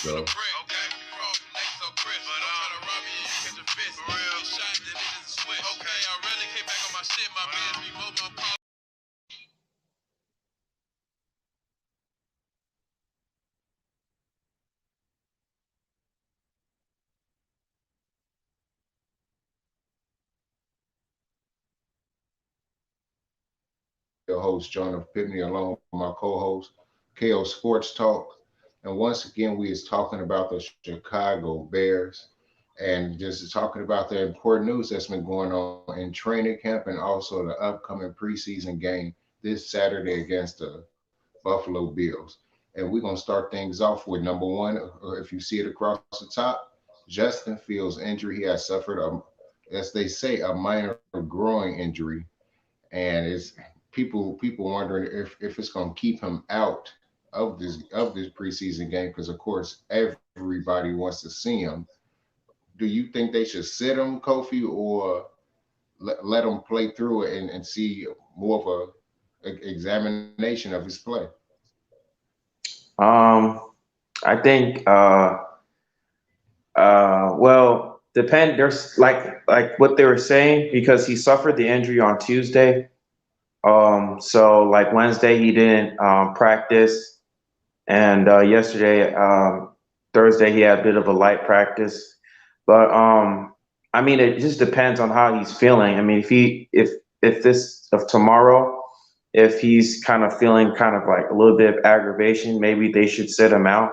So your host, John of Pitney, along with my co-host, KO Sports Talk. And once again, we is talking about the Chicago Bears and just talking about the important news that's been going on in training camp and also the upcoming preseason game this Saturday against the Buffalo Bills. And we're going to start things off with number one. If you see it across the top, Justin Fields' injury. He has suffered, as they say, a minor groin injury and it's people wondering if it's going to keep him out of this preseason game because of course everybody wants to see him. Do you think they should sit him, Kofi, or let him play through it and see more of a examination of his play? Um, I think well, depend. There's like what they were saying because he suffered the injury on Tuesday. So like Wednesday he didn't practice, and yesterday, Thursday, he had a bit of a light practice. But I mean, it just depends on how he's feeling. I mean, if this of tomorrow, if he's kind of feeling kind of like a little bit of aggravation, maybe they should sit him out.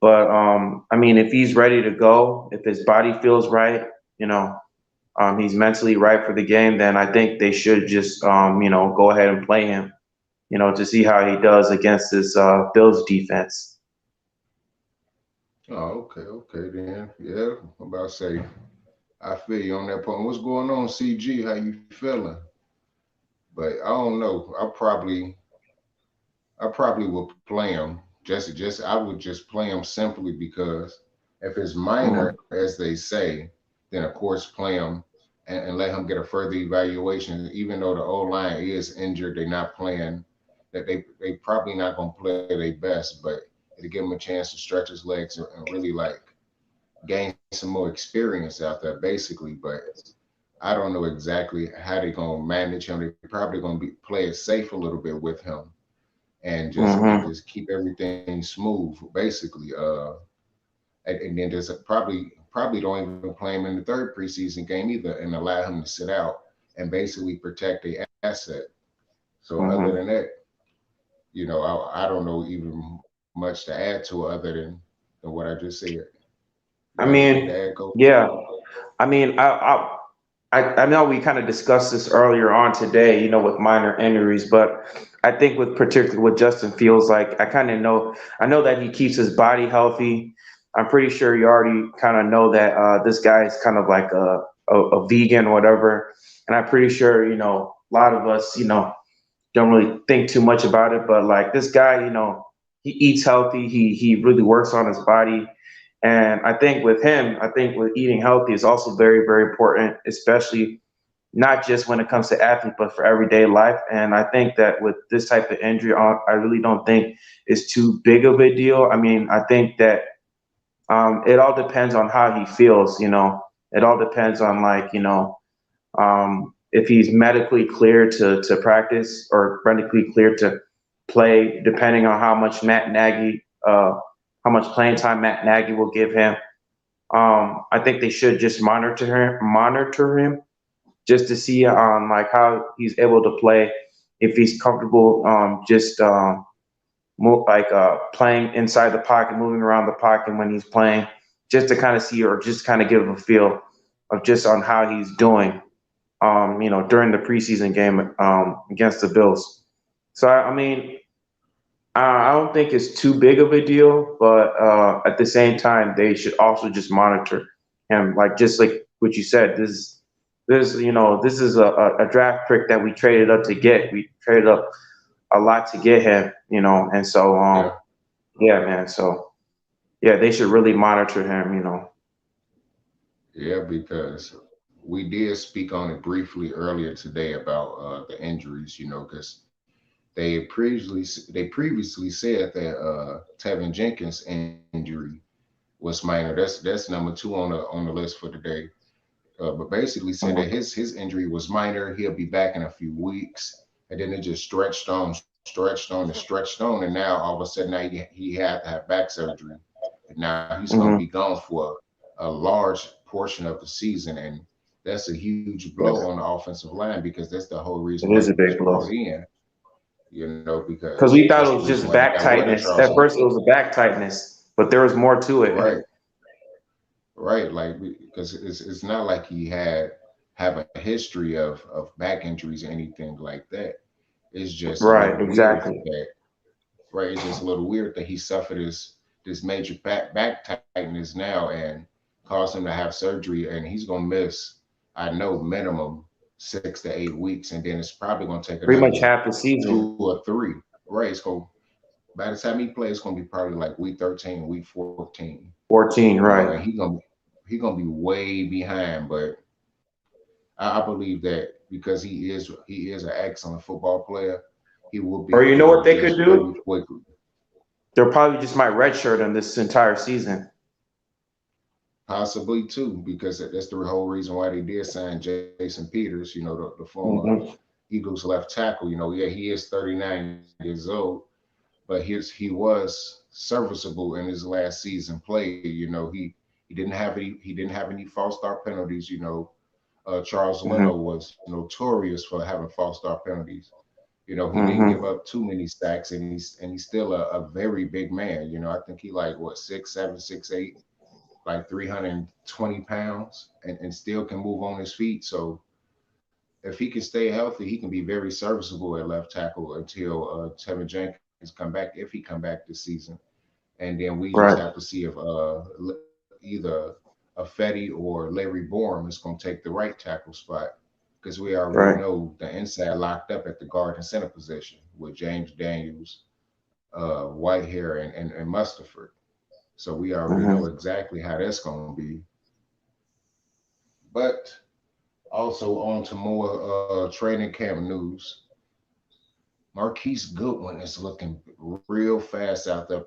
But I mean, if he's ready to go, if his body feels right, you know, he's mentally right for the game, then I think they should just go ahead and play him, to see how he does against this Bills defense. Oh, okay then. Yeah, I'm about to say I feel you on that point. What's going on, CG? How you feeling? But I don't know. I probably would play him. Just I would just play him simply because if it's minor, Mhm. as they say, then of course play him and let him get a further evaluation. Even though the O line is injured, they're not playing. That they probably not gonna play their best, but it'll give him a chance to stretch his legs and really like gain some more experience out there, basically. But I don't know exactly how they're gonna manage him. They're probably gonna be play it safe a little bit with him and Mhm. just keep everything smooth, basically. And then just probably don't even play him in the third preseason game either, and allow him to sit out and basically protect the asset. So other than Mhm. that, I don't know even much to add to it other than what I just said. You got I anything to mean, add, Kofi? yeah. I mean, I know we kind of discussed this earlier on today, with minor injuries, but I think with particularly with Justin Fields, like I know that he keeps his body healthy. I'm pretty sure you already kind of know that this guy is kind of like a vegan or whatever, and I'm pretty sure a lot of us don't really think too much about it, but like this guy, he eats healthy. He really works on his body, and I think with him, I think with eating healthy is also very very important, especially not just when it comes to athlete, but for everyday life. And I think that with this type of injury, I really don't think it's too big of a deal. I mean, I think that it all depends on how he feels. It all depends on like if he's medically clear to practice or medically clear to play, depending on how much playing time Matt Nagy will give him. I think they should just monitor him, just to see like how he's able to play, if he's comfortable, just like playing inside the pocket, moving around the pocket when he's playing, just to kind of see or just kind of give a feel of just on how he's doing during the preseason game against the Bills. So I mean, I don't think it's too big of a deal, but at the same time, they should also just monitor him, like just like what you said. This is a draft pick that we traded up to get. We traded up a lot to get him, and so Yeah. yeah, man. So yeah, they should really monitor him. Yeah, because we did speak on it briefly earlier today about the injuries, because They previously said that Tevin Jenkins' injury was minor. That's number two on the list for today. But basically said that his injury was minor. He'll be back in a few weeks, and then it just stretched on, and now all of a sudden now he had to have back surgery, and now he's going to be Mm-hmm. gone for a large portion of the season, and that's a huge blow on the offensive line because that's the whole reason It why is a he was big brought blow. in. Because Because we thought that's it the was reason just why he back got rid of tightness. Charles. At first, it was a back tightness, but there was more to it. Right, right. Like because it's not like he have a history of back injuries or anything like that. It's just a little Right, weird exactly. that right. It's just a little weird that he suffered this major back tightness now and caused him to have surgery, and he's gonna miss, I know, minimum 6 to 8 weeks, and then it's probably gonna take Pretty much another half the season. 2 or 3. Right. It's gonna by the time he plays, it's gonna be probably like week 13, week 14. 14, And right. he gonna be way behind, but I believe that because he is an excellent football player, he will Or be you know able what to they could just very do? quickly. They'll probably just might redshirt him this entire season. Possibly too, because that's the whole reason why they did sign Jason Peters, the former Hmm. Eagles left tackle. Yeah, he is 39 years old, but he was serviceable in his last season played. He didn't have any false start penalties. Charles Leno Hmm. was notorious for having false start penalties. He didn't give Hmm. up too many sacks, and he's still a very big man. I think he like what 6'7", 6'8", like 320 pounds, and still can move on his feet. So if he can stay healthy, he can be very serviceable at left tackle until Tevin Jenkins come back, if he come back this season. And then we just have Right, to see if either a Fetty or Larry Borum is going to take the right tackle spot because we already right. know the inside locked up at the guard and center position with James Daniels, Whitehair, and Mustaford. So we already know Hmm. exactly how that's going to be. But also on to more training camp news. Marquise Goodwin is looking real fast out there,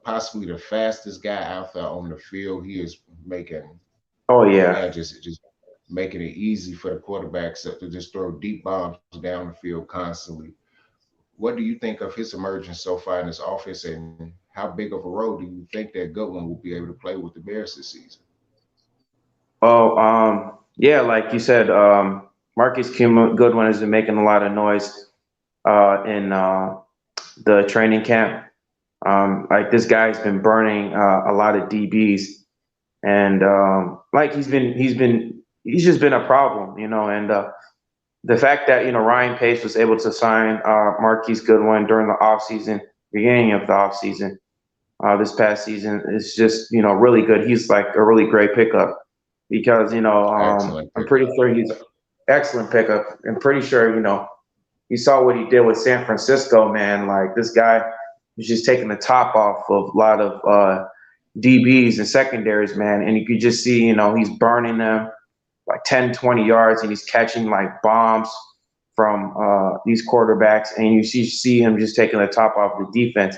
possibly the fastest guy out there on the field. He is making, Oh man, yeah. just making it easy for the quarterbacks to just throw deep bombs down the field constantly. What do you think of his emergence so far in this offense, and how big of a role do you think that Goodwin will be able to play with the Bears this season? Oh, yeah, like you said, Goodwin has been making a lot of noise in the training camp. Like this guy's been burning a lot of DBs, and like he's just been a problem, and the fact that Ryan Pace was able to sign Marquise Goodwin during the offseason, beginning of the offseason, this past season is just really good. He's like a really great pickup because Excellent I'm pickup. pretty sure he's excellent pickup. I'm pretty sure you saw what he did with San Francisco, man. Like this guy was just taking the top off of a lot of DBs and secondaries, man. And you could just see, he's burning them like 10, 20 yards, and he's catching like bombs from these quarterbacks. And you see him just taking the top off the defense.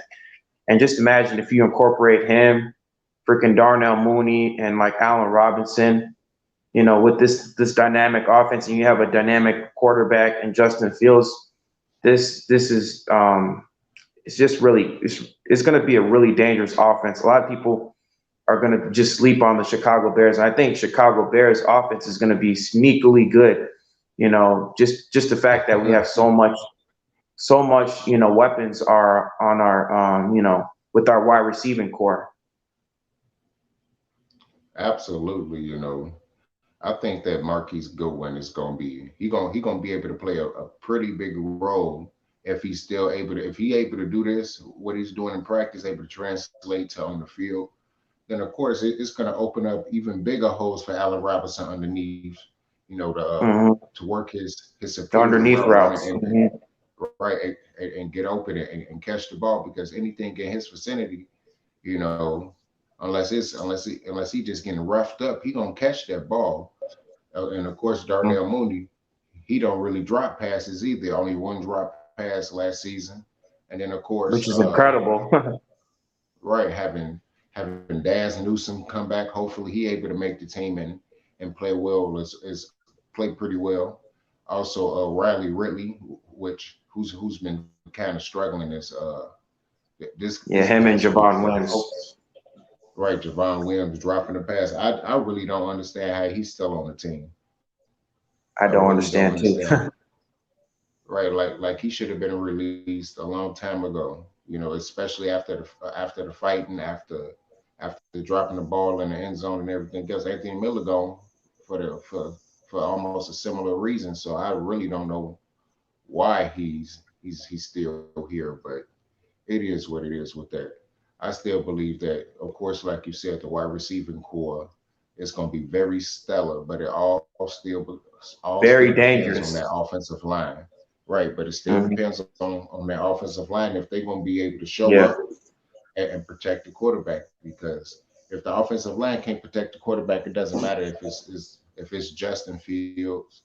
And just imagine if you incorporate him, freaking Darnell Mooney, and like Allen Robinson, with this dynamic offense, and you have a dynamic quarterback and Justin Fields. This is it's just really it's going to be a really dangerous offense. A lot of people are going to just sleep on the Chicago Bears, and I think Chicago Bears offense is going to be sneakily good. Just the fact that we have so much weapons are on our with our wide receiving core. Absolutely, I think that Marquise Goodwin is gonna be he gonna be able to play a pretty big role if he's still able to if he able to do this what he's doing in practice able to translate to on the field. Then of course it's gonna open up even bigger holes for Allen Robinson underneath. Hmm. To work his The superior underneath route run routes. Hmm. right and get open and catch the ball because anything in his vicinity, you know, unless he just getting roughed up, he gonna catch that ball. And of course, Darnell Mooney, he don't really drop passes either. Only one drop pass last season, and then of course, which is incredible. right, having Daz Newsome come back. Hopefully, he able to make the team and play well. Is play pretty well. Also, Riley Ridley, who's been kind of struggling this Yeah, him and past week, Javon but Wims. right, Javon Williams dropping the pass. I really don't understand how he's still on the team. I I don't really don't understand too. understand. Right, like he should have been released a long time ago. Especially after the fighting, after dropping the ball in the end zone and everything else. Anthony Miller gone for almost a similar reason. So I really don't know why he's still here, but it is what it is with that. I still believe that, of course, like you said, the wide receiving core is going to be very stellar, but it all still Very depends on that dangerous. offensive line, right? But it still Hmm. depends on that offensive line if they're going to be able to show Yeah. up and protect the quarterback. Because if the offensive line can't protect the quarterback, it doesn't matter if it's Justin Fields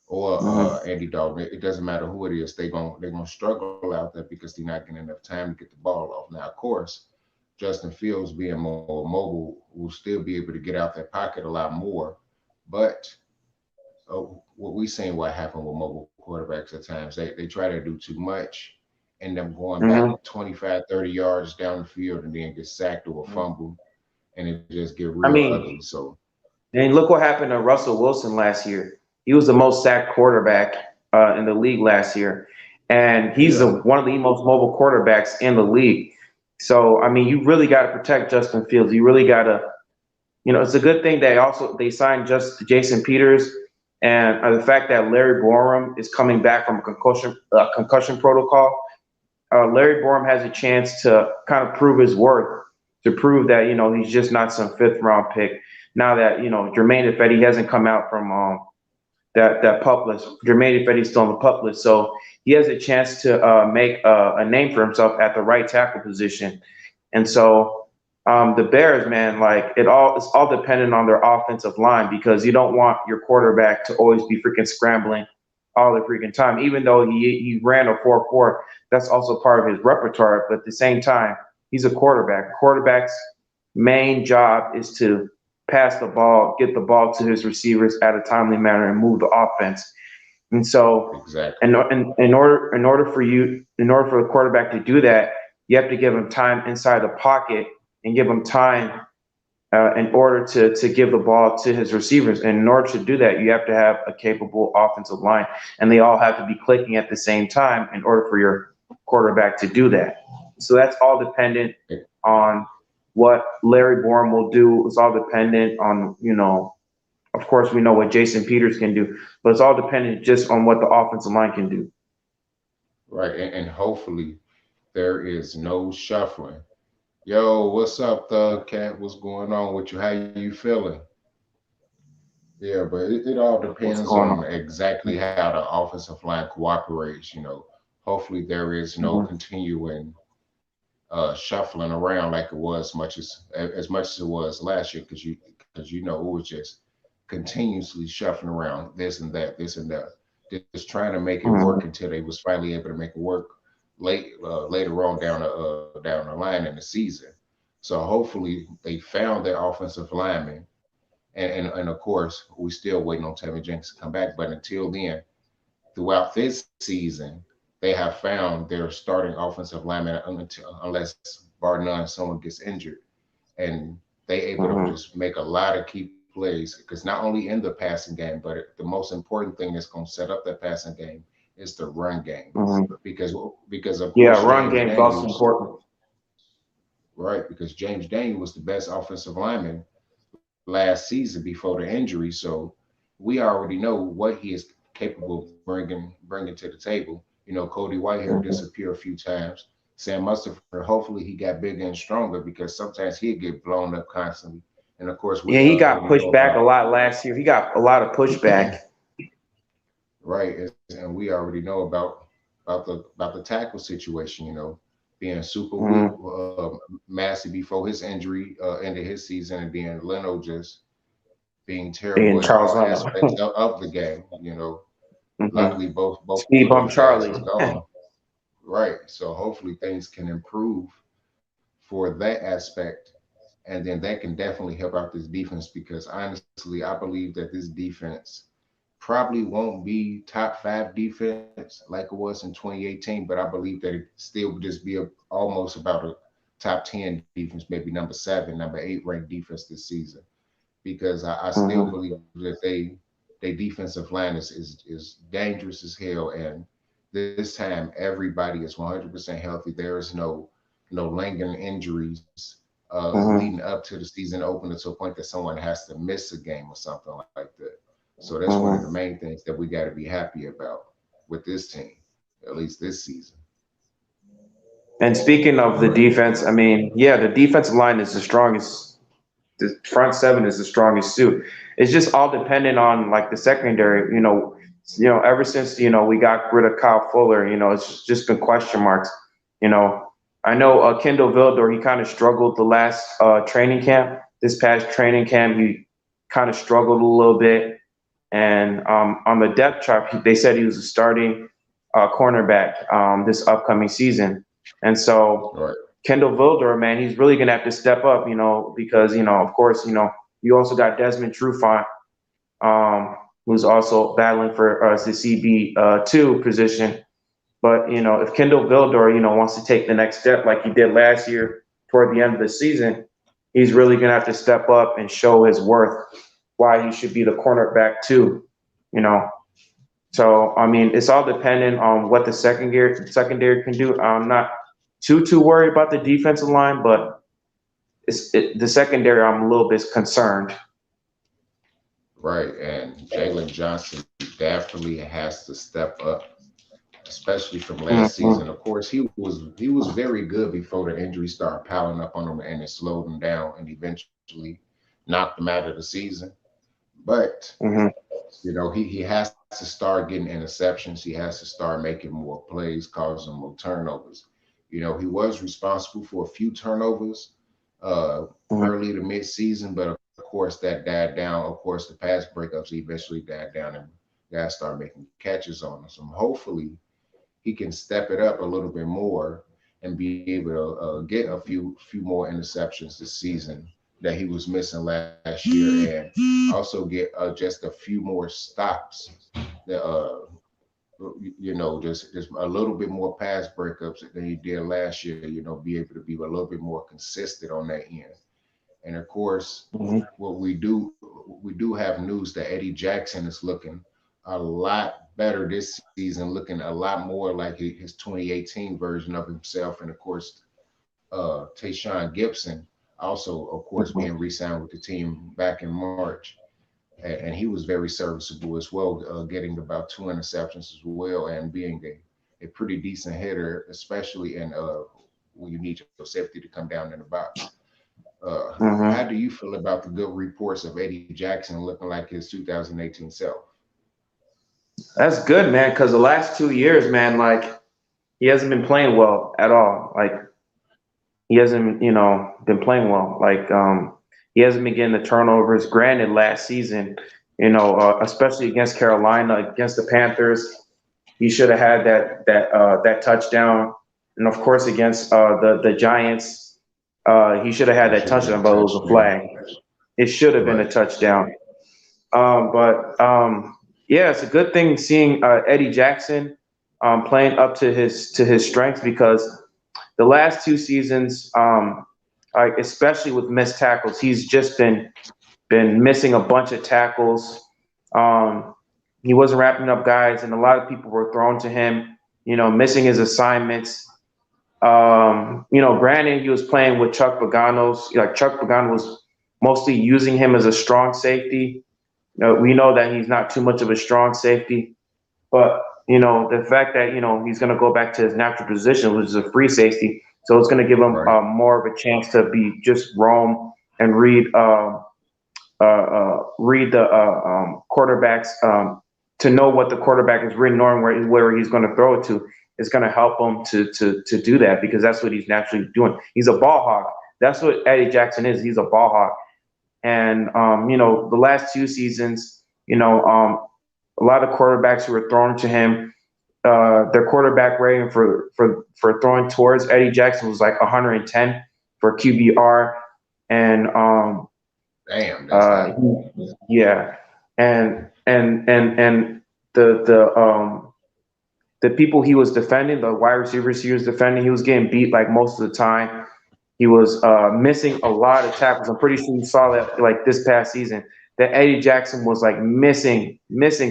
or Hmm. Andy Dalton. It doesn't matter who it is. They're gonna struggle out there because they're not getting enough time to get the ball off. Now, of course, Justin Fields being more mobile will still be able to get out that pocket a lot more. But what we seen what happened with mobile quarterbacks at times, they try to do too much, end up going back Hmm. 25, 30 yards down the field and then get sacked or fumble, and it just get real I ugly. mean, So and look what happened to Russell Wilson last year. He was the most sacked quarterback in the league last year, and he's yeah, one of the most mobile quarterbacks in the league. So I mean, you really got to protect Justin Fields. You really got to, it's a good thing they signed just Jason Peters, and the fact that Larry Borum is coming back from a concussion protocol. Larry Borum has a chance to kind of prove his worth, to prove that he's just not some fifth round pick. Now that Jermaine Ifedi hasn't come out from that pup list, Jermaine Ifedi's still on the pup list, so he has a chance to make a name for himself at the right tackle position. And so the Bears, man, like it's all dependent on their offensive line, because you don't want your quarterback to always be freaking scrambling all the freaking time. Even though he ran a 4.4, that's also part of his repertoire. But at the same time, he's a quarterback. Quarterback's main job is to pass the ball, get the ball to his receivers at a timely manner, and move the offense. And so, exactly. in order for the quarterback to do that, you have to give him time inside the pocket and give him time in order to give the ball to his receivers. And in order to do that, you have to have a capable offensive line, and they all have to be clicking at the same time in order for your quarterback to do that. So that's all dependent on what Larry Bourne will do. It's all dependent on, of course, we know what Jason Peters can do, but it's all dependent just on what the offensive line can do. Right, and hopefully there is no shuffling. Yo, what's up, Thug Cat? What's going on with you? How you feeling? Yeah, but it all What's depends going on on? exactly how the offensive line cooperates. Hopefully there is no Mhm. continuing shuffling around like it was as much as it was last year, because it was just continuously shuffling around this and that, just trying to make it work Mhm. until they was finally able to make it work later on down the line in the season. So hopefully they found their offensive lineman, and of course we still waiting on Tevin Jenkins to come back. But until then, throughout this season, they have found their starting offensive lineman unless bar none someone gets injured, and they able to Mhm. just make a lot of key plays, because not only in the passing game, but the most important thing that's going to set up that passing game is the run game, Mhm. because of Yeah, course run James game's also Daniels, important. right? Because James Daniels was the best offensive lineman last season before the injury, so we already know what he is capable of bringing to the table. Cody Whitehair Mhm. disappeared a few times. Sam Mustipher, hopefully he got bigger and stronger, because sometimes he'd get blown up constantly. And of course, we Yeah, he already got know pushed back about a lot last year. He got a lot of pushback. right, and we already know about the tackle situation. Being super weak, Mhm. Massey before his injury ended his season, and then Leno just being terrible And at all Charles Leno. aspects of the game. Luckily Mhm. both of Speed those bump guys is Charlie. gone. right. So hopefully things can improve for that aspect, and then that can definitely help out this defense because honestly, I believe that this defense probably won't be top five defense like it was in 2018, but I believe that it still would just be almost about a top 10 defense, maybe number seven, number eight ranked defense this season. Because I still Hmm. believe that their defensive line is dangerous as hell, and this time everybody is 100% healthy. There is no lingering injuries leading Hmm. up to the season opener to a point that someone has to miss a game or something like that. So that's one of the Hmm. main things that we got to be happy about with this team, at least this season. And speaking of the Right. defense, I mean, yeah, the defensive line is the strongest. The front seven is the strongest too. It's just all dependent on like the secondary. Ever since we got rid of Kyle Fuller, it's just been question marks. You know, I know Kendall Vildor, he kind of struggled the last training camp. This past training camp, he kind of struggled a little bit. And on the depth chart, they said he was a starting cornerback this upcoming season. And so Right. Kendall Vildor, man, he's really gonna have to step up, because of course, you also got Desmond Trufant, who's also battling for the CB two position. But if Kendall Vildor, wants to take the next step like he did last year toward the end of the season, he's really gonna have to step up and show his worth, why he should be the cornerback too, you know. So I mean, it's all dependent on what the secondary can do. I'm not too worried about the defensive line, but the secondary, I'm a little bit concerned. Right. And Jalen Johnson definitely has to step up, especially from last Hmm. season. Of course, he was very good before the injuries started piling up on him and it slowed him down and eventually knocked him out of the season. But Hmm. he has to start getting interceptions. He has to start making more plays, causing more turnovers. He was responsible for a few turnovers uh, Hmm. early to mid-season, but of course that died down. Of course, the pass breakups eventually died down, and guys started making catches on us. So hopefully he can step it up a little bit more and be able to get a few more interceptions this season that he was missing last year, and also get just a few more stops that just a little bit more pass breakups than he did last year. Be able to be a little bit more consistent on that end. And of course, Hmm. what we do have news that Eddie Jackson is looking a lot better this season, looking a lot more like his 2018 version of himself. And of course, Tayshawn Gibson also, of course, being re-signed with the team back in March. And he was very serviceable as well, getting about two interceptions as well, and being a pretty decent hitter, especially when you need your safety to come down in the box. How Hmm. do you feel about the good reports of Eddie Jackson looking like his 2018 self? That's good, man. Because the last 2 years, man, like he hasn't been playing well at all. Like he hasn't, been playing well. Like he hasn't been getting the turnovers. Granted, last season, especially against Carolina, against the Panthers, he should have had that touchdown. And of course, against the Giants, he should have That had that should have been a touchdown, but it was a touchdown. flag. It should have been Right. a touchdown. But yeah, it's a good thing seeing Eddie Jackson playing up to his strengths because the last 2 seasons, like especially with missed tackles, he's just been missing a bunch of tackles. Um, he wasn't wrapping up guys, and a lot of people were thrown to him. Missing his assignments. Granted, he was playing with Chuck Pagano's. Like Chuck Pagano was mostly using him as a strong safety. We know that he's not too much of a strong safety, but the fact that he's going to go back to his natural position, which is a free safety, so it's going to give him Right. more of a chance to be just roam and read the quarterbacks, to know what the quarterback is really knowing where he's going to throw it to is going to help him to do that because that's what he's naturally doing. He's a ball hawk. That's what Eddie Jackson is. He's a ball hawk. And the last 2 seasons, a lot of quarterbacks who were thrown to him, their quarterback rating for throwing towards Eddie Jackson was like 110 for QBR, and Damn, that's high. yeah, and the people he was defending, the wide receivers he was defending, he was getting beat like most of the time. He was missing a lot of tackles. I'm pretty sure you saw that like this past season that Eddie Jackson was like missing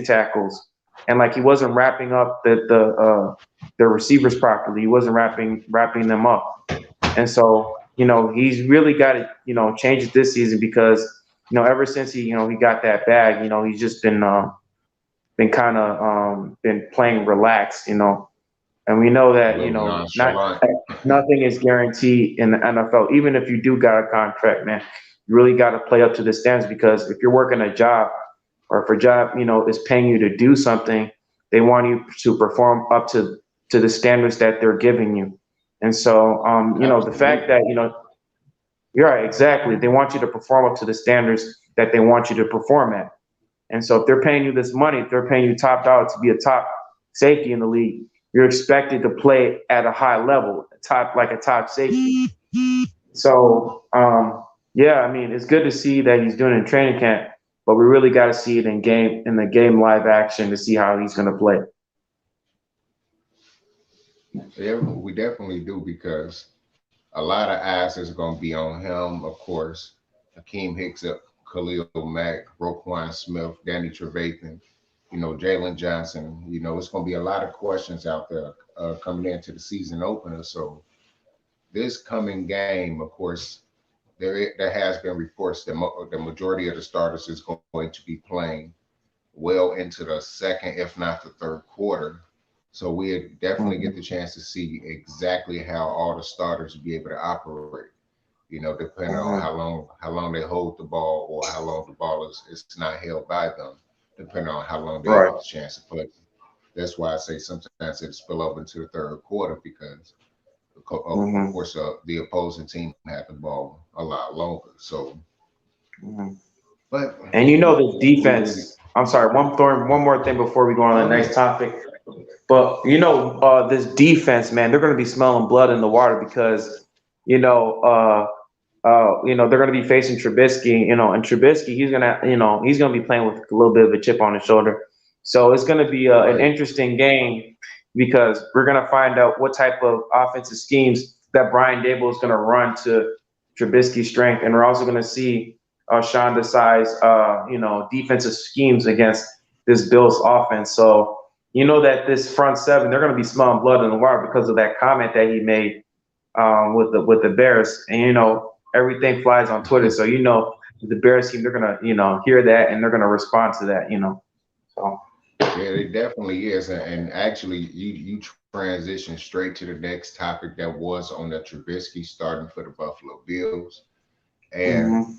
tackles, and like he wasn't wrapping up the receivers properly. He wasn't wrapping them up, and so he's really got to change it this season because ever since he got that bag, he's just been kind of been playing relaxed, and we know A that little not nonchalant. nothing is guaranteed in the NFL. Even if you do got a contract, man, you really got to play up to the standards because if you're working a job or if a job is paying you to do something, they want you to perform up to the standards that they're giving you. And so the fact Absolutely. that you're right, exactly, they want you to perform up to the standards that they want you to perform at. And so if they're paying you this money, if they're paying you top dollar to be a top safety in the league, you're expected to play at a high level, a top safety. So yeah, I mean, it's good to see that he's doing it in training camp, but we really got to see it in the game live action to see how he's going to play. Yeah, we definitely do because a lot of eyes is going to be on him, of course. Hakeem Hicks, Khalil Mack, Roquan Smith, Danny Trevathan, Jalen Johnson. It's going to be a lot of questions out there coming into the season opener. So this coming game, of course, there has been reports that the majority of the starters is going to be playing well into the second, if not the third quarter. So we definitely get Mhm. the chance to see exactly how all the starters be able to operate. Depending on Mhm. how long they hold the ball or how long the ball is not held by them, depending on how long they Right. get the chance to play. That's why I say sometimes it spill over into the third quarter because of Mhm. course the opposing team had the ball a lot longer. So, Mhm. but And this we really defense. I'm sorry. One more thing before we go on to go the next ahead. topic. But this defense, man, they're going to be smelling blood in the water because you know, they're going to be facing Trubisky. And Trubisky, he's gonna be playing with a little bit of a chip on his shoulder. So it's going to be an Right. interesting game because we're going to find out what type of offensive schemes that Brian Dable is going to run to Trubisky's strength, and we're also going to see Sean Desai's, defensive schemes against this Bills offense. So that this front seven, they're going to be smelling blood in the water because of that comment that he made with the Bears, and everything flies on Twitter. So the Bears team, they're going to hear that and they're going to respond to that. So. Yeah, it definitely is. And actually, you transition straight to the next topic that was on the Trubisky starting for the Buffalo Bills. And Hmm.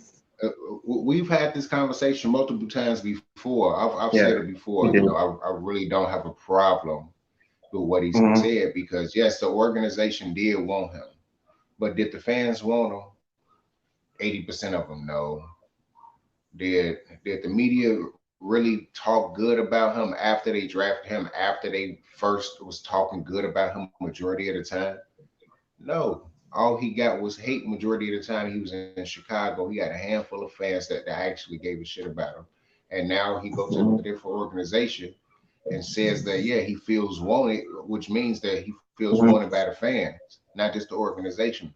we've had this conversation multiple times before. I've said Yeah, it before. he did. I really don't have a problem with what he Hmm. said because yes, the organization did want him, but did the fans want him? 80% of them no. Did the media really talk good about him after they drafted him? After they first was talking good about him majority of the time? No. All he got was hate majority of the time he was in Chicago. He had a handful of fans that actually gave a shit about him. And now he goes to a Hmm. different organization and says that yeah, he feels wanted, which means that he feels wanted by Hmm. the fans, not just the organization.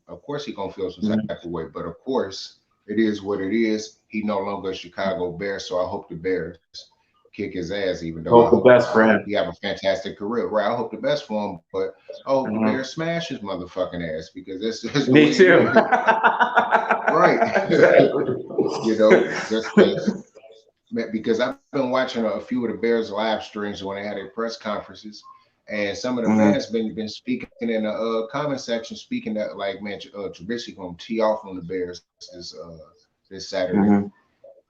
Of course he gonna feel some type of way, but of course it is what it is. He no longer a Chicago Bear, so I hope the Bears kick his ass. Even though Hope the I best for hope he him. have a fantastic career, right? I hope the best for him, but I hope the Bears Hmm. smash his motherfucking ass because that's the way Me it too. is, right? Exactly. Just because I've been watching a few of the Bears live streams when they had their press conferences, and some of the fans Hmm. been speaking in the comment section, speaking that like, man, Trubisky gonna tee off on the Bears this Saturday. Hmm. I mean,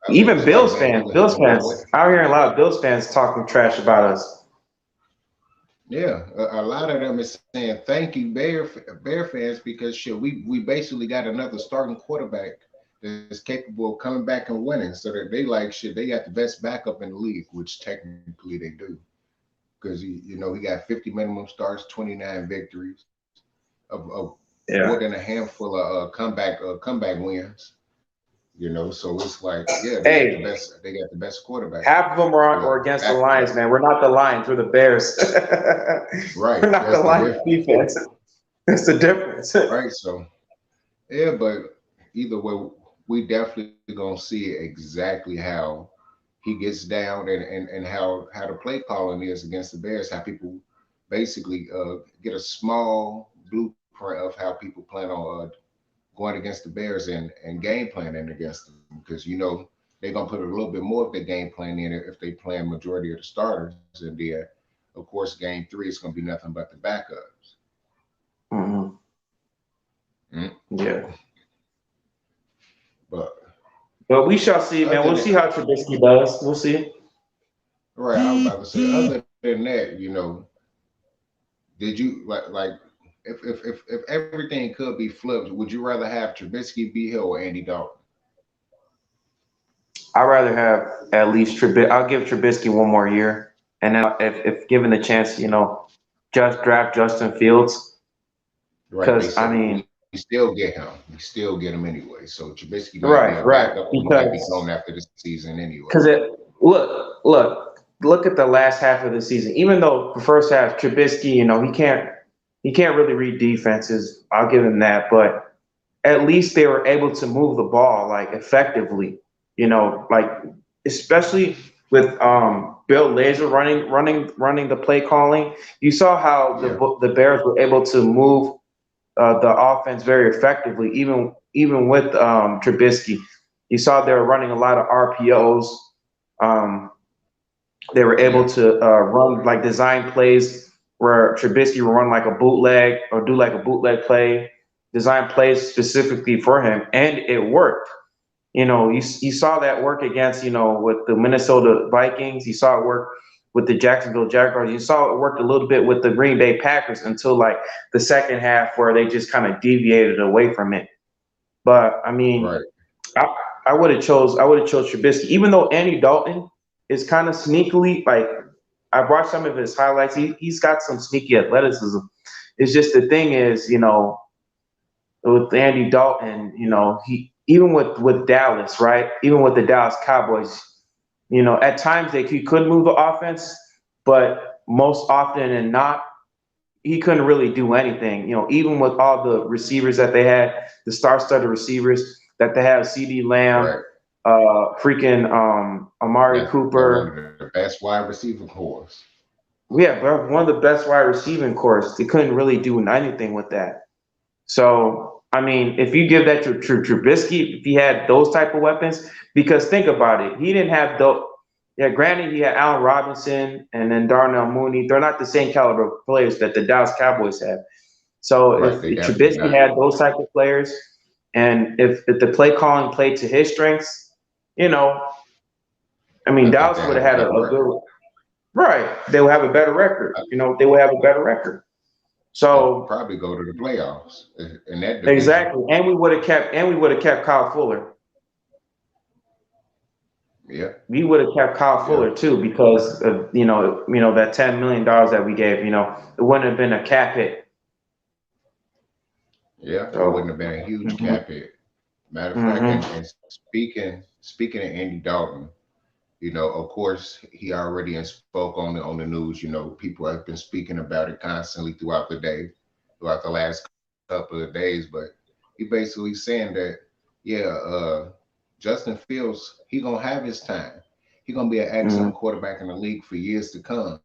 it's Even like, man, Bills he gonna win. fans, out here a lot of Bills fans talking trash about us. Yeah, a lot of them is saying thank you, Bear fans, because shit, we basically got another starting quarterback that's capable of coming back and winning. So that they like shit, they got the best backup in the league, which technically they do. because he got 50 minimum starts, 29 victories, of more Yeah. than a handful of comeback wins. So it's like, yeah, Hey, they got the best quarterback. half of them are Well, against the back to Lions, back. man. We're not the Lions. We're the Bears. Right. We're not the That's the Lions difference. defense. That's the difference. Right. So yeah, but either way, we definitely gonna see exactly how he gets down, and how the play calling is against the Bears, how people basically get a small blueprint of how people plan on going against the Bears, and game planning against them, because they're gonna put a little bit more of their game plan in if they plan majority of the starters, and then of course game three is gonna be nothing but the backups. Hmm. Mm. Yeah. But But we shall see, man. other We'll than see how Trubisky does. We'll see. right, I was about to say, other than that, did you like if everything could be flipped, would you rather have Trubisky be here or Andy Dalton? I'd rather have at least Trubisky. I'll give Trubisky one more year, and then if given the chance, just draft Justin Fields. Right, but he Because I said mean, we still get him. We still get him anyway. So Trubisky might be a right. backup, or he might be gone Because after this season anyway. because it look at the last half of the season. Even though the first half, Trubisky, he can't really read defenses. I'll give him that, but at least they were able to move the ball like effectively. Like especially with Bill Lazor running the play calling. You saw how Yeah, the Bears were able to move the offense very effectively, even with Trubisky. You saw they were running a lot of RPOs. Um, they were yeah, able to run like design plays where Trubisky would run like a bootleg or do like a bootleg play, design plays specifically for him, and it worked. You saw that work against, with the Minnesota Vikings. You saw it work with the Jacksonville Jaguars. You saw it work a little bit with the Green Bay Packers until like the second half where they just kind of deviated away from it. But I mean, right. I, I would have chose Trubisky, even though Andy Dalton is kind of sneakily like I watched some of his highlights. He's got some sneaky athleticism. It's just the thing is, with Andy Dalton, he even with Dallas, right? Even with the Dallas Cowboys, at times he could move the offense, but most often than not, he couldn't really do anything. Even with all the receivers that they had, the star-studded receivers that they have, C.D. Lamb, Right. freaking Amari They're one of Cooper. the best wide receiver cores. Yeah, bro, one of the best wide receiving cores. They couldn't really do anything with that. So, I mean, if you give that to Trubisky, if he had those type of weapons, because think about it, he didn't have those. Yeah, granted, he had Allen Robinson and then Darnell Mooney. They're not the same caliber of players that the Dallas Cowboys have. So Right. They if definitely Trubisky not. had those type of players, and if the play calling played to his strengths, you know, I mean, I think Dallas they would have have a had better a record. good right. They would have a better record. They would have a better record. And So probably go to the playoffs in that division. exactly, and we would have kept Kyle Fuller. Yeah, We would have kept Kyle yeah, Fuller too because of that $10 million that we gave. It wouldn't have been a cap hit. yeah. It wouldn't have So, been a huge hmm cap hit. Matter of fact, hmm and speaking of Andy Dalton, of course, he already spoke on the news. People have been speaking about it constantly throughout the day, throughout the last couple of days. But he basically saying that, yeah, Justin Fields, he gonna have his time. He gonna be an excellent hmm quarterback in the league for years to come.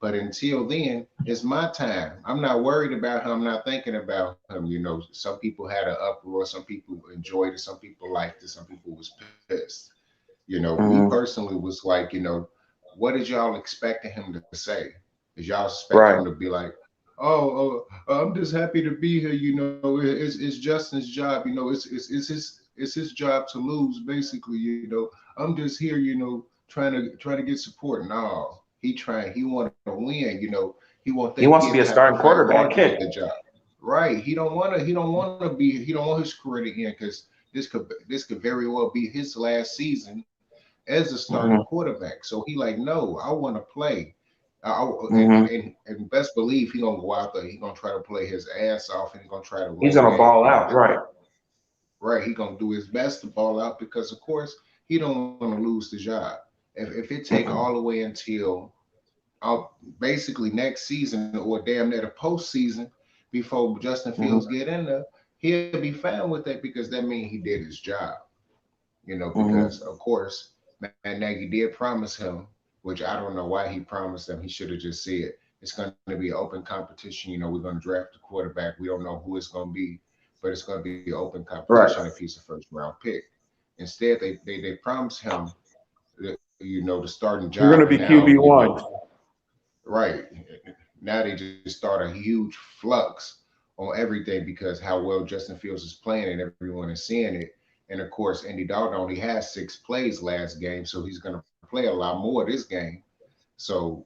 But until then, it's my time. I'm not worried about him. I'm not thinking about him. Some people had an uproar. Some people enjoyed it. Some people liked it. Some people was pissed. Me hmm personally was like, what is y'all expecting him to say? Is y'all expecting him to right. be like, oh, I'm just happy to be here. It's Justin's job. It's his job to lose, basically. I'm just here, trying to get support. No, he want to win. He want that He kid wants to to be have a to starting fight hard to quarterback. get the job. Right. He don't want his career to end, because this could very well be his last season as a starting Hmm quarterback. So he like, no, I want to play. Mm-hmm. And best believe he gonna go out there. He gonna try to play his ass off, and he gonna try to He's win gonna ball games. out, right? Right, he gonna do his best to ball out because, of course, he don't want to lose the job. If it take all the way until basically next season or damn near the postseason before Justin Fields Mm-hmm. get in there, he'll be fine with that because that means he did his job. Because Mm-hmm. of course Matt Nagy did promise him, which I don't know why he promised them. He should have just said it's going to be an open competition. We're going to draft the quarterback. We don't know who it's going to be, but it's going to be an open competition Right. if he's a first round pick. Instead, they promised him the starting You're job, and gonna be now QB1. right now they just start a huge flux on everything because how well Justin Fields is playing and everyone is seeing it. And of course, Andy Dalton only had 6 plays last game, so he's going to play a lot more this game. So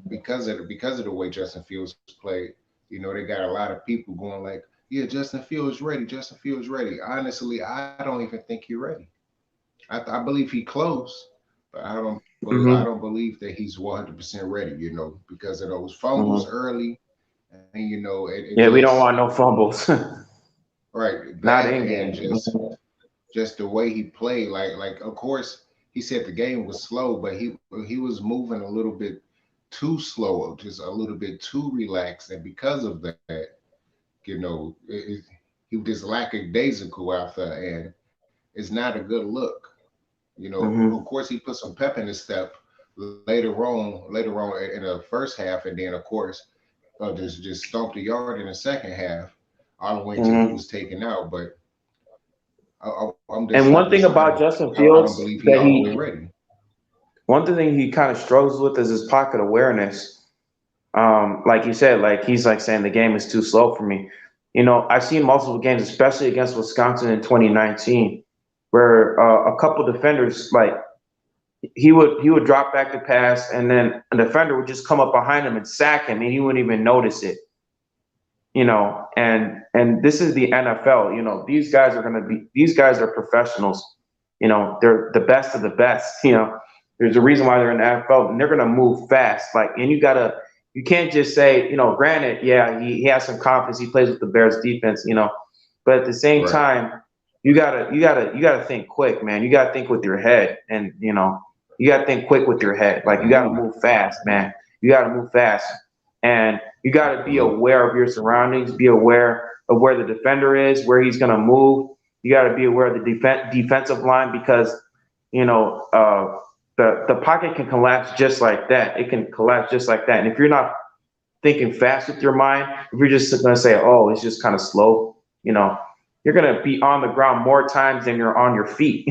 because of the way Justin Fields played, they got a lot of people going like, "Yeah, Justin Fields ready. Justin Fields ready." Honestly, I don't even think he's ready. I believe he close, but I don't Mm-hmm. believe that he's 100% ready. Because of those fumbles Mm-hmm. early, and it Yeah, we just don't want no fumbles. right Not that, in and game. Mm-hmm. just the way he played. Like of course he said the game was slow, but he was moving a little bit too slow, just a little bit too relaxed, and because of that, he was just lackadaisical out there, and it's not a good look. Of Mm-hmm. course, he put some pep in his step later on in the first half, and then of course, just stomped the yard in the second half, all the way until he was Mm-hmm. taken out. But And one thing about Justin I don't believe Fields he all that the way he ready. one thing he kind of struggles with is his pocket awareness. Like you said, like he's like saying the game is too slow for me. I've seen multiple games, especially against Wisconsin in 2019, where a couple defenders like he would drop back to pass, and then a defender would just come up behind him and sack him, and he wouldn't even notice it. And this is the NFL. These guys are professionals. They're the best of the best. There's a reason why they're in the NFL, and they're gonna move fast. Like, and you can't just say, granted, yeah, he has some confidence. He plays with the Bears defense, but at the same Right. time, you gotta think quick, man. You gotta think with your head, and you gotta think quick with your head. Got to Like, you gotta move. move fast, man. You gotta move fast, and you got to be Absolutely. aware of your surroundings, be aware of where the defender is, where he's going to move. You got to be aware of the defensive line because, you know, uh, the pocket can collapse just like that. It can collapse just like that. And if you're not thinking fast with your mind, if you're just going to say, oh, it's just kind of slow, you're going to be on the ground more times than you're on your feet.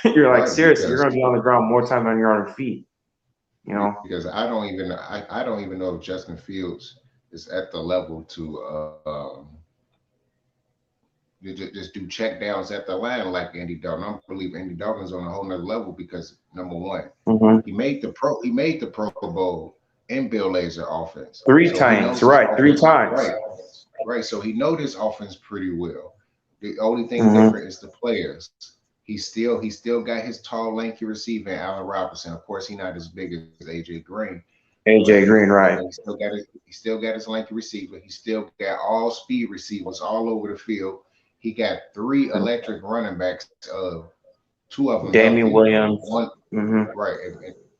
You're like, Right. seriously, you're going to be on the ground more time than you're on your feet, you know? Because I don't even know if Justin Fields is at the level to just do check downs at the line like Andy Dalton. I believe Andy Dalton's on a whole nother level because number one, Mm-hmm. he made the Pro Bowl in Bill Lazor offense, Three so he knows times, his right? Three offense times. right, right. So he knows his offense pretty well. The only thing Mm-hmm. different is the players. He still got his tall, lanky receiver, Allen Robinson. Of course, he's not as big as AJ Green, but AJ Green, right? he still got his lanky receiver. He still got all speed receivers all over the field. He got 3 electric running backs. Two of them Damian healthy. Williams. One Mm-hmm. right,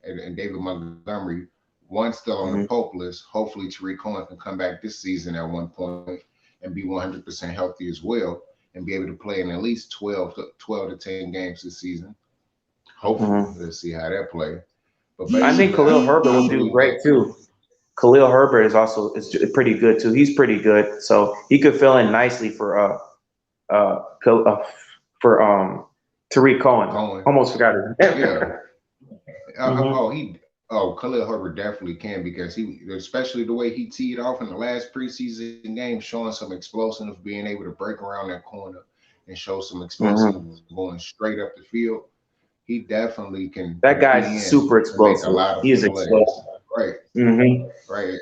and David Montgomery. One still on the Mm-hmm. PUP list. Hopefully, Tariq Cohen can come back this season at one point and be 100% healthy as well, and be able to play in at least 12 to 10 games this season. Hopefully, Mm-hmm. let's see how that play. But I think basically, Khalil Herbert I will do believe that. great too. Khalil Herbert is pretty good too. He's pretty good, so he could fill in nicely uh, for Tariq Cohen. Cohen, Almost forgot his name. yeah. Mm-hmm. Khalil Herbert definitely can because especially the way he teed off in the last preseason game, showing some explosiveness, being able to break around that corner and show some explosiveness Mm-hmm. going straight up the field. He definitely can put a That key guy's in super and make a explosive. lot of He is plays. explosive. Right, Mm-hmm. right.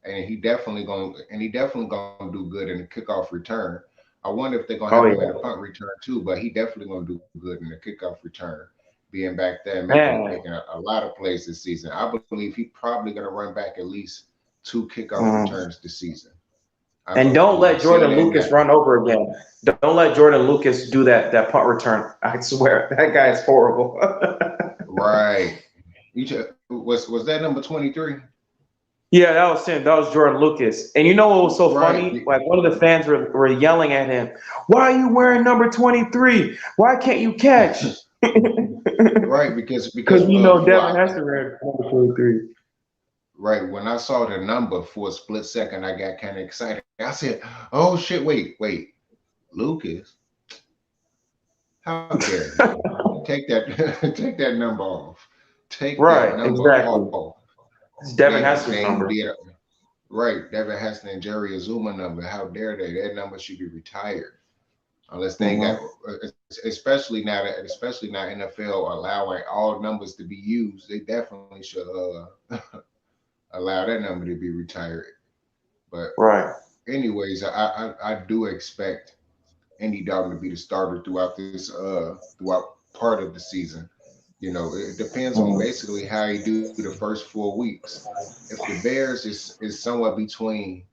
And he definitely gonna do good in the kickoff return. I wonder if they're gonna have Oh him in the yeah. punt return too, but he definitely gonna do good in the kickoff return. being back there and Man. making a lot of plays this season. I believe he probably going to run back at least two kickoff Mhm. returns this season. I And don't believe I've let seen Jordan that Lucas now. run over again. Don't let Jordan Lucas do that punt return. I swear that guy is horrible. Right. Was that number 23? Yeah, that was him. That was Jordan Lucas. And you know what was so Right. funny? Like one of the fans were yelling at him, "Why are you wearing number 23? Why can't you catch?" Right, because Because you know for Devin Hester wearing number 23. right when I saw the number for a split second, I got kind of excited. I said, "Oh shit! Wait, Lucas, how dare you take that take that number off? Take that Right, number exactly. off." It's Devin Hester's They number. did right. Devin Hester and Jerry Azuma number. How dare they? That number should be retired unless they got, Hmm. especially now NFL allowing all numbers to be used. They definitely should allow that number to be retired. But Right. anyways, I do expect Andy Dalton to be the starter throughout part of the season. You know, it depends on Hmm. basically how he do the first 4 weeks. If the Bears is somewhere between,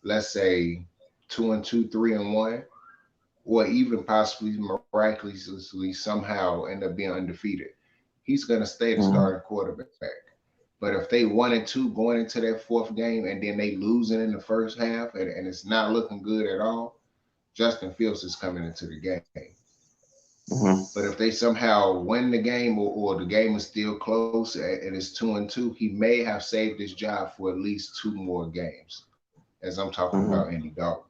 let's say, 2-2, 3-1, or even possibly miraculously somehow end up being undefeated, he's going to stay the Hmm. starting quarterback. But if they 1-2 going into that fourth game and then they losing in the first half and it's not looking good at all, Justin Fields is coming into the game. Hmm. But if they somehow win the game or the game is still close and it's 2-2, he may have saved his job for at least two more games, as I'm talking about Hmm. Andy Dalton.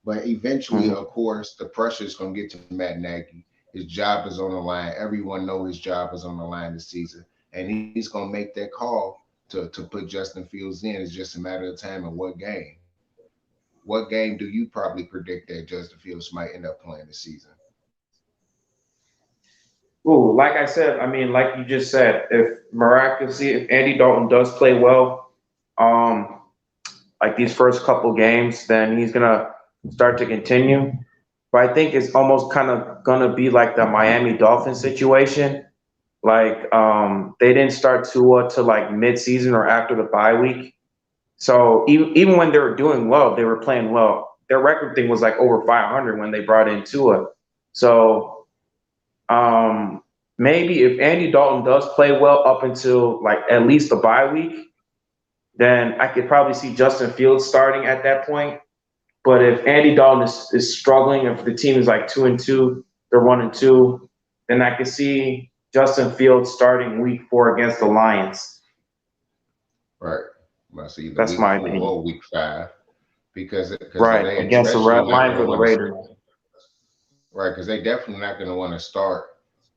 But eventually, of Hmm. course, the pressure is going to get to Matt Nagy. His job is on the line. Everyone knows his job is on the line this season, and he's going to make that call to put Justin Fields in. It's just a matter of time and what game. What game do you probably predict that Justin Fields might end up playing this season? Ooh, like I said, I mean, like you just said, if miraculously, if Andy Dalton does play well, um, like these first couple games, then he's gonna start to continue. But I think it's almost kind of gonna be like the Miami Dolphins situation. Like they didn't start Tua to like mid-season or after the bye week. So even when they were doing well, they were playing well. Their record thing was like over 500 when they brought in Tua. So um, maybe if Andy Dalton does play well up until like at least the bye week, then I could probably see Justin Fields starting at that point. But if Andy Dalton is struggling, if the team is like 2-2, they're 1-2, then I could see Justin Fields starting week 4 against the Lions. Right. Well, see, either That's week my four opinion. or week five, because Right. they Against the especially not going Lions to or the want to. Raiders. Right, because they definitely not going to want to start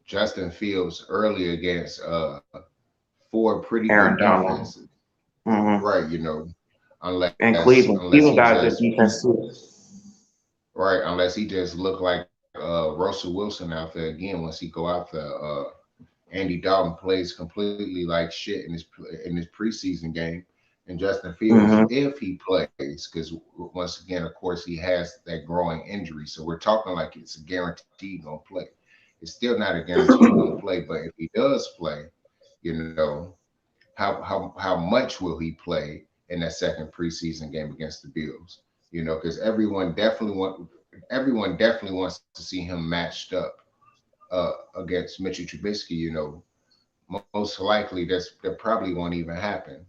Justin Fields early against four pretty good Aaron Donald. defenses. Hmm. Right, you know, And unless Cleveland. he Cleveland got a just good defense too. right, unless he just look like Russell Wilson out there again once he go out there. Andy Dalton plays completely like shit in his preseason game, and Justin Fields, Hmm. if he plays, because once again, of course, he has that growing injury, so we're talking like it's a guaranteed gonna play. It's still not a guarantee gonna play, but if he does play, you know, how much will he play in that second preseason game against the Bills? You know, because everyone definitely wants to see him matched up against Mitchell Trubisky. You know, most likely that probably won't even happen.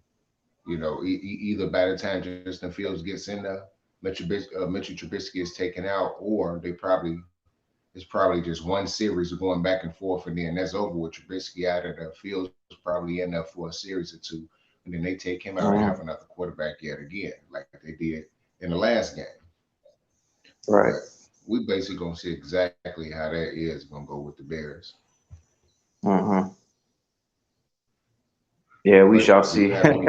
You know, either by the time Justin Fields gets in there, Mitchell Trubisky is taken out, or it's probably just one series of going back and forth, and then that's over with Trubisky out of the Fields probably in there for a series or two, and then they take him out and have Hmm. another quarterback yet again, like they did in the last game. But Right. we basically gonna see exactly how that is gonna go with the Bears. Hmm. Yeah, we But shall do you see. have any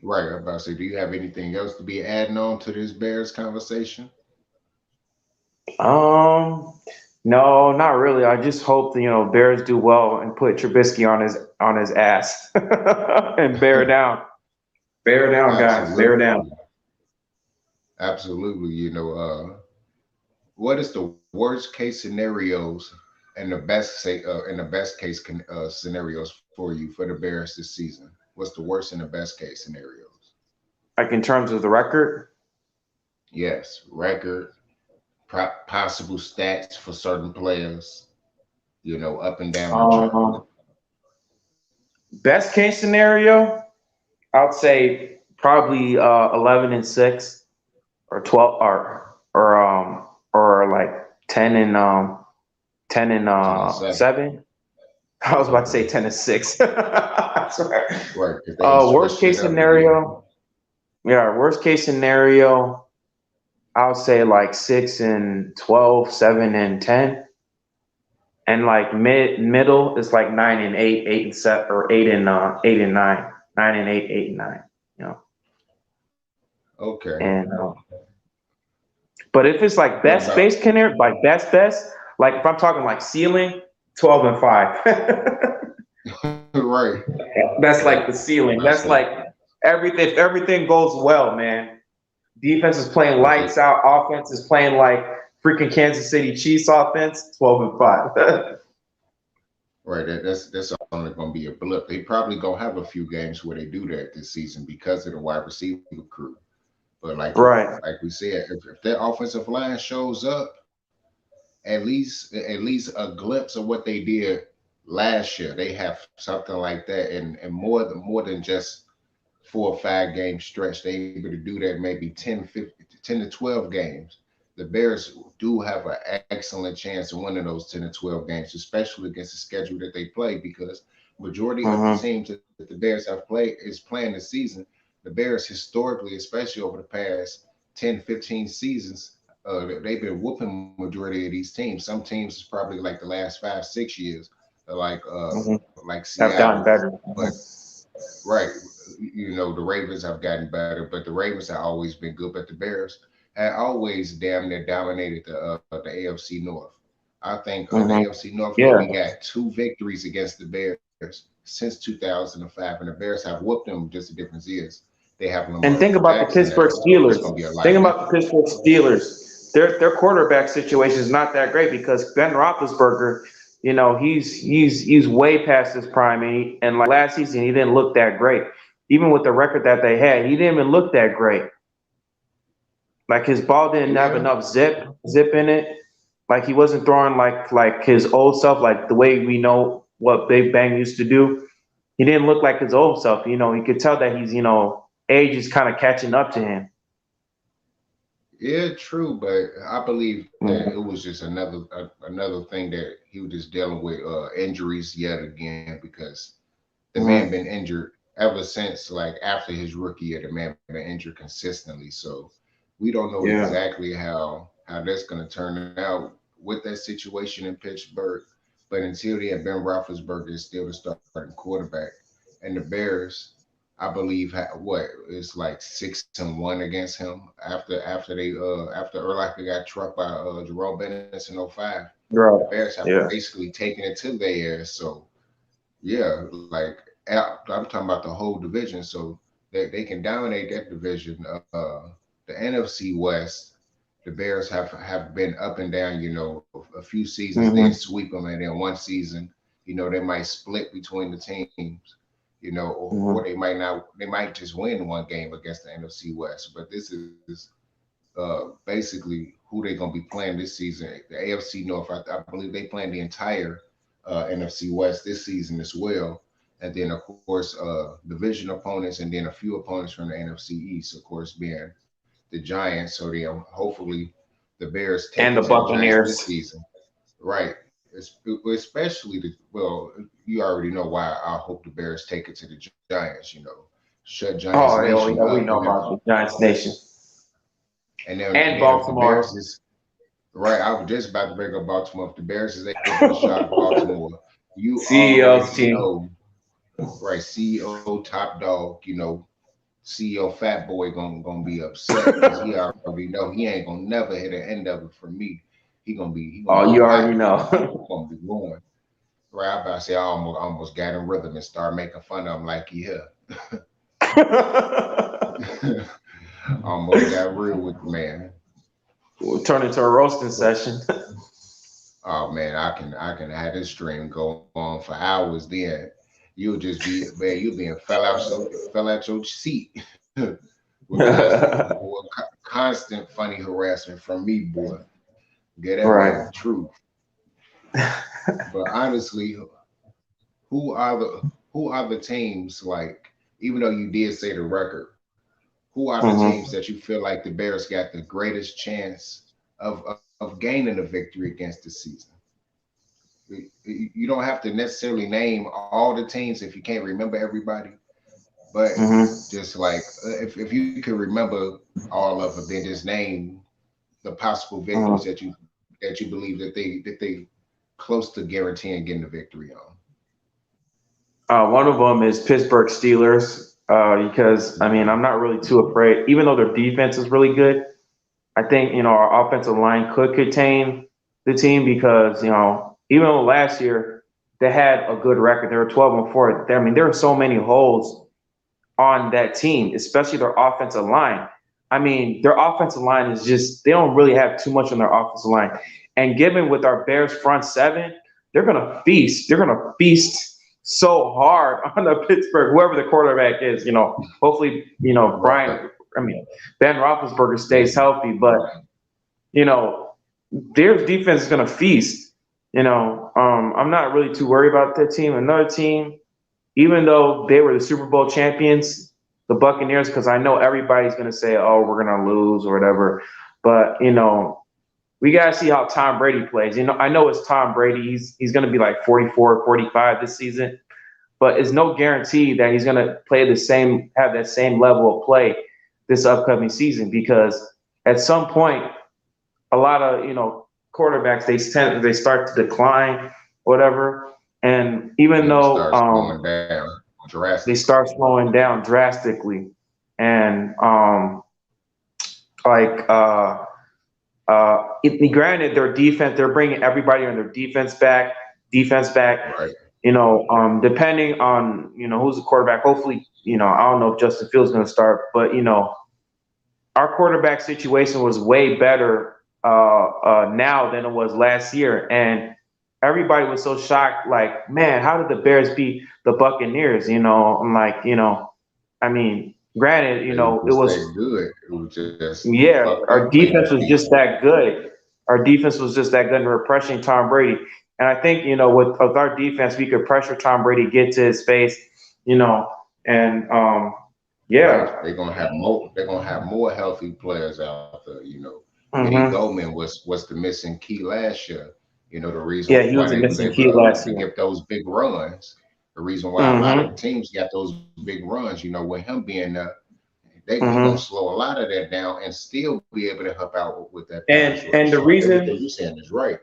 right? I'm about to say, do you have anything else to be adding on to this Bears conversation? Um, no, not really. I just hope that, Bears do well and put Trubisky on his ass and bear down. Bear down, guys. Bear Absolutely, down. absolutely. You know, what is the worst case scenarios and in the best case scenarios for you for the Bears this season? What's the worst and the best case scenarios? Like in terms of the record, Yes, record, possible stats for certain players, up and down the chart. um, best case scenario, I'd say probably 11-6 or 12 or like 10-7. 10-7. I was about to say Okay. 10-6. I swear. Right, because they Worst switched it case up again. scenario, yeah, worst case scenario, I would say like 6-12, 7-10, and like middle is like 9-8, 8-7, or 8-9, 9-8, 8-9. You know, Okay. and but if it's like What best about space scenario, like best, like if I'm talking like ceiling, 12-5. right? That's Like like the ceiling. I That's say, like everything. If everything goes well, man. Defense is playing right, lights out. Offense is playing like freaking Kansas City Chiefs offense. 12-5. right. That's only going to be a blip. They probably gonna have a few games where they do that this season because of the wide receiver crew. But Right. like we said, if their offensive line shows up, at least a glimpse of what they did last year, they have something like that, and more than just 4 or 5 game stretch. They able to do that maybe 10, 50, 10 to 12 games. The Bears do have an excellent chance of winning those 10 to 12 games, especially against the schedule that they play, because majority of the Mm-hmm. teams that the Bears have playing this season, the Bears historically, especially over the past 10, 15 seasons, they've been whooping majority of these teams. Some teams is probably like the last 5, 6 years, Mm-hmm. like Have Seattle, gotten better. but right. The Ravens have gotten better, but the Ravens have always been good. But the Bears had always damn near dominated the AFC North. I think the Mm-hmm. AFC North, we only Yeah. got 2 victories against the Bears since 2005, and the Bears have whooped them. Just the difference is they have And Lamar think about the Jackson Pittsburgh now, so it's Steelers. going to be a lot Think different. about the Pittsburgh Steelers. Their quarterback situation is not that great because Ben Roethlisberger, he's way past his prime, and like last season he didn't look that great. Even with the record that they had, he didn't even look that great. Like his ball didn't have Yeah, enough zip in it. Like he wasn't throwing like his old self, like the way we know what Big Bang used to do. He didn't look like his old self. You could tell that he's, age is kind of catching up to him. yeah, true. But I believe that it Mhm. was just another thing that he was just dealing with injuries yet again, because the man been Mhm. injured ever since, like after his rookie year. The man been injured consistently, so we don't know Yeah. exactly how that's going to turn out with that situation in Pittsburgh. But until then, Ben Roethlisberger is still the starting quarterback, and the Bears, I believe, what is like 6-1 against him after Urlacher got trucked by Jerome Bettis in '05. The Right. Bears have Yeah. basically taken it to their ass. So yeah, like I'm talking about the whole division, so they can dominate that division. The NFC West, the Bears have been up and down. A few seasons they Hmm. sweep them, and then one season, they might split between the teams. Or they Hmm. might not. They might just win one game against the NFC West. But this is basically who they're gonna be playing this season. The AFC North, I believe they playing the entire NFC West this season as well. And then of course division opponents, and then a few opponents from the NFC East, of course, being the Giants. So they hopefully the Bears take it And to the the Giants this Buccaneers. season, right? Especially you already know why I hope the Bears take it to the Giants. Shut Giants Oh, Nation hell yeah, up, we and know about the Giants Nation then and if the Bears Baltimore. is right, I was just about to bring up Baltimore. If the Bears is able to shock Baltimore, you already CEO's team. know, right? CEO top dog, CEO Fat Boy gonna be upset because he already know he ain't gonna never hit the end of it for me. He gonna be Oh, you hot. already know. Gonna be going. Right, I about to say I almost got in rhythm and start making fun of him like yeah. Almost got real with the man. We'll turn into a roasting session. Oh man, I can have this stream go on for hours. Then you'll just be man, you being fell out your seat because boy, constant funny harassment from me, boy. Get that man the Right. truth. But honestly, who are the teams like? Even though you did say the record, who are the teams Hmm. that you feel like the Bears got the greatest chance of gaining a victory against this season? You don't have to necessarily name all the teams if you can't remember everybody, but Hmm. just like if you can remember all of them, then just name the possible victories Hmm. that you believe that they close to guaranteeing getting the victory on. One of them is Pittsburgh Steelers, because I mean I'm not really too afraid, even though their defense is really good. I think our offensive line could contain the team because even though last year they had a good record, they were 12-4. I mean there are so many holes on that team, especially their offensive line. I mean their offensive line is just they don't really have too much on their offensive line, and given with our Bears front seven, they're gonna feast. They're gonna feast so hard on the Pittsburgh, whoever the quarterback is. Hopefully Right. Brian. I mean Ben Roethlisberger Yeah. stays healthy, but you know, their defense is going to feast. I'm not really too worried about that team. Another team, even though they were the Super Bowl champions, the Buccaneers, because I know everybody's going to say, oh, we're going to lose or whatever. But, we got to see how Tom Brady plays. I know it's Tom Brady. He's going to be like 44, 45 this season, but it's no guarantee that he's going to have that same level of play this upcoming season because at some point a lot of quarterbacks they start to decline, whatever. And even Yeah, it though starts slowing down they drastically. start slowing down drastically, and like granted their defense, they're bringing everybody on their defense back. Right. Depending on who's the quarterback. Hopefully, I don't know if Justin Fields is going to start, but our quarterback situation was way better now than it was last year, and everybody was so shocked. Like, man, how did the Bears beat the Buccaneers? I'm like, I mean, granted, They were it just was that good. It was just yeah, fucked up our playing defense was defense. just that good. Our defense was just that good, and we were pressuring Tom Brady. And I think with our defense, we could pressure Tom Brady, get to his face, you know, and Right. yeah. They're gonna have more healthy players out there. Eddie Hmm. Goldman was the missing key last year. The reason Yeah, why he they was a was able missing key last to year. get those big runs. The reason why a lot of Hmm. teams got those big runs, with him being there, he gonna Hmm. slow a lot of that down and still be able to help out with that pass And rush. and the So everything reason you're saying is right.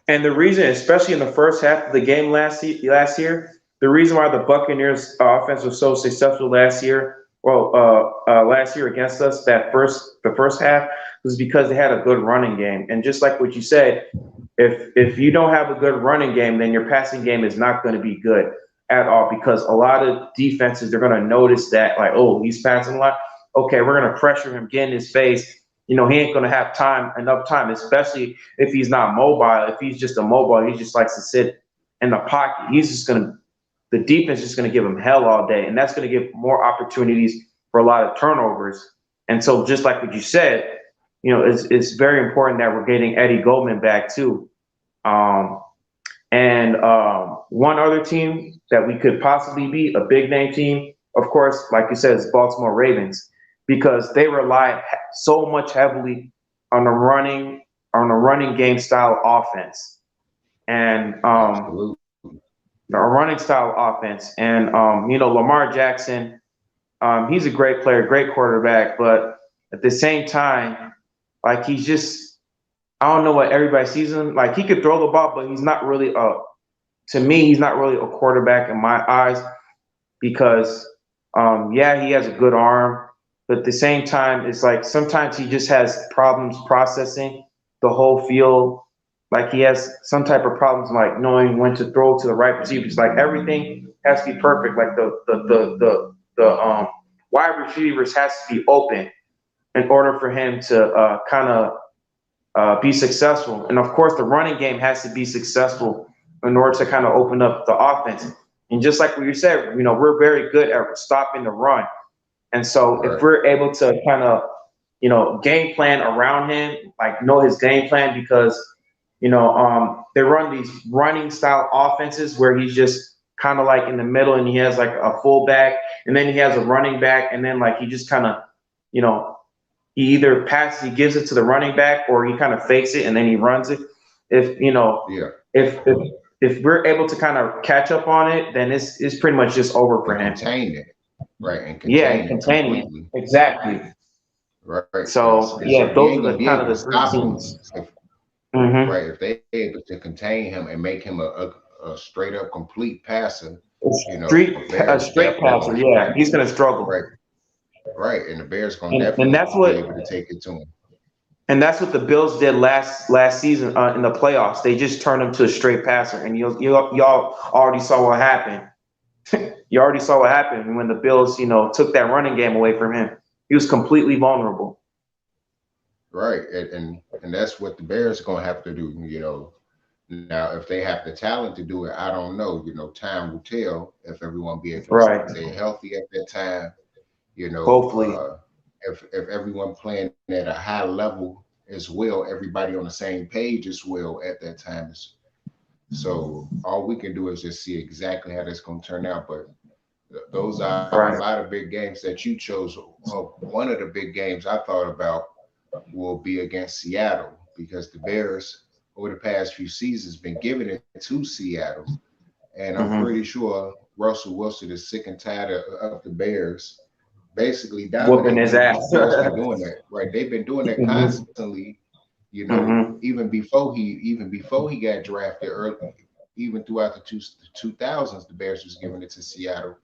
and the reason, especially in the first half of the game last year, the reason why the Buccaneers offense was so successful last year against us, the first half, was because they had a good running game. And just like what you said, if you don't have a good running game, then your passing game is not going to be good at all because a lot of defenses they're going to notice that like, oh, he's passing a lot. Okay, we're going to pressure him, get in his face. He ain't going to have enough time, especially if he's not mobile. If he's just immobile, he just likes to sit in the pocket. The defense is just going to give him hell all day, and that's going to give more opportunities for a lot of turnovers. And so, just like what you said, it's very important that we're getting Eddie Goldman back too. Um, and one other team that we could possibly be a big name team, of course, like you said, is Baltimore Ravens, because they rely so much heavily on the running game style offense and Absolutely. a running style offense. And Lamar Jackson, he's a great player, great quarterback, but at the same time, like he's just I don't know what everybody sees him like. He could throw the ball, but he's not really a to me, he's not really a quarterback in my eyes because, yeah, he has a good arm, but at the same time, it's like sometimes he just has problems processing the whole field. Like he has some type of problems, like knowing when to throw to the right receivers. Like everything has to be perfect. Like the wide receivers has to be open in order for him to kind of be successful. And of course, the running game has to be successful in order to kind of open up the offense. And just like what you said, we're very good at stopping the run. And so if Right. we're able to kind of, game plan around him, like know his game plan, because, they run these running style offenses where he's just kind of like in the middle and he has like a fullback and then he has a running back and then like he just kind of, you know, he either passes, he gives it to the running back or he kind of fakes it and then he runs it. If, Yeah. if we're able to kind of catch up on it, then it's pretty much just over for And him. contain it. Right. And Yeah, contain it containing it. completely. Exactly. Right. So Because yeah, you those ain't are gonna the be kind of able to the three stop him teams. if Mm-hmm. right, if they able to contain him and make him a straight up complete passer, A Bears straight definitely passer, gonna yeah, he's gonna struggle. right, right, and the Bears gonna And definitely that's be what able to take it to him. the Bills did last season in the playoffs. They just turned him to a straight passer, and y'all already saw what happened. You already saw what happened when the Bills, took that running game away from him. He was completely vulnerable. Right, and that's what the Bears gonna have to do. Now, if they have the talent to do it, I don't know. Time will tell if everyone be able to Right. stay healthy at that time. You know, Hopefully. if everyone playing at a high level as well, everybody on the same page as well at that time. So all we can do is just see exactly how that's going to turn out. But those are a Right. lot of big games that you chose. One of the big games I thought about will be against Seattle because the Bears over the past few seasons been giving it to Seattle, and I'm pretty Mm-hmm. sure Russell Wilson is sick and tired of the Bears basically Whooping his dominating him ass. because the Bears been doing that, right? They've been doing that Mm-hmm. constantly, Mm-hmm. even before he got drafted early, even throughout the 2000s, the Bears was giving it to Seattle.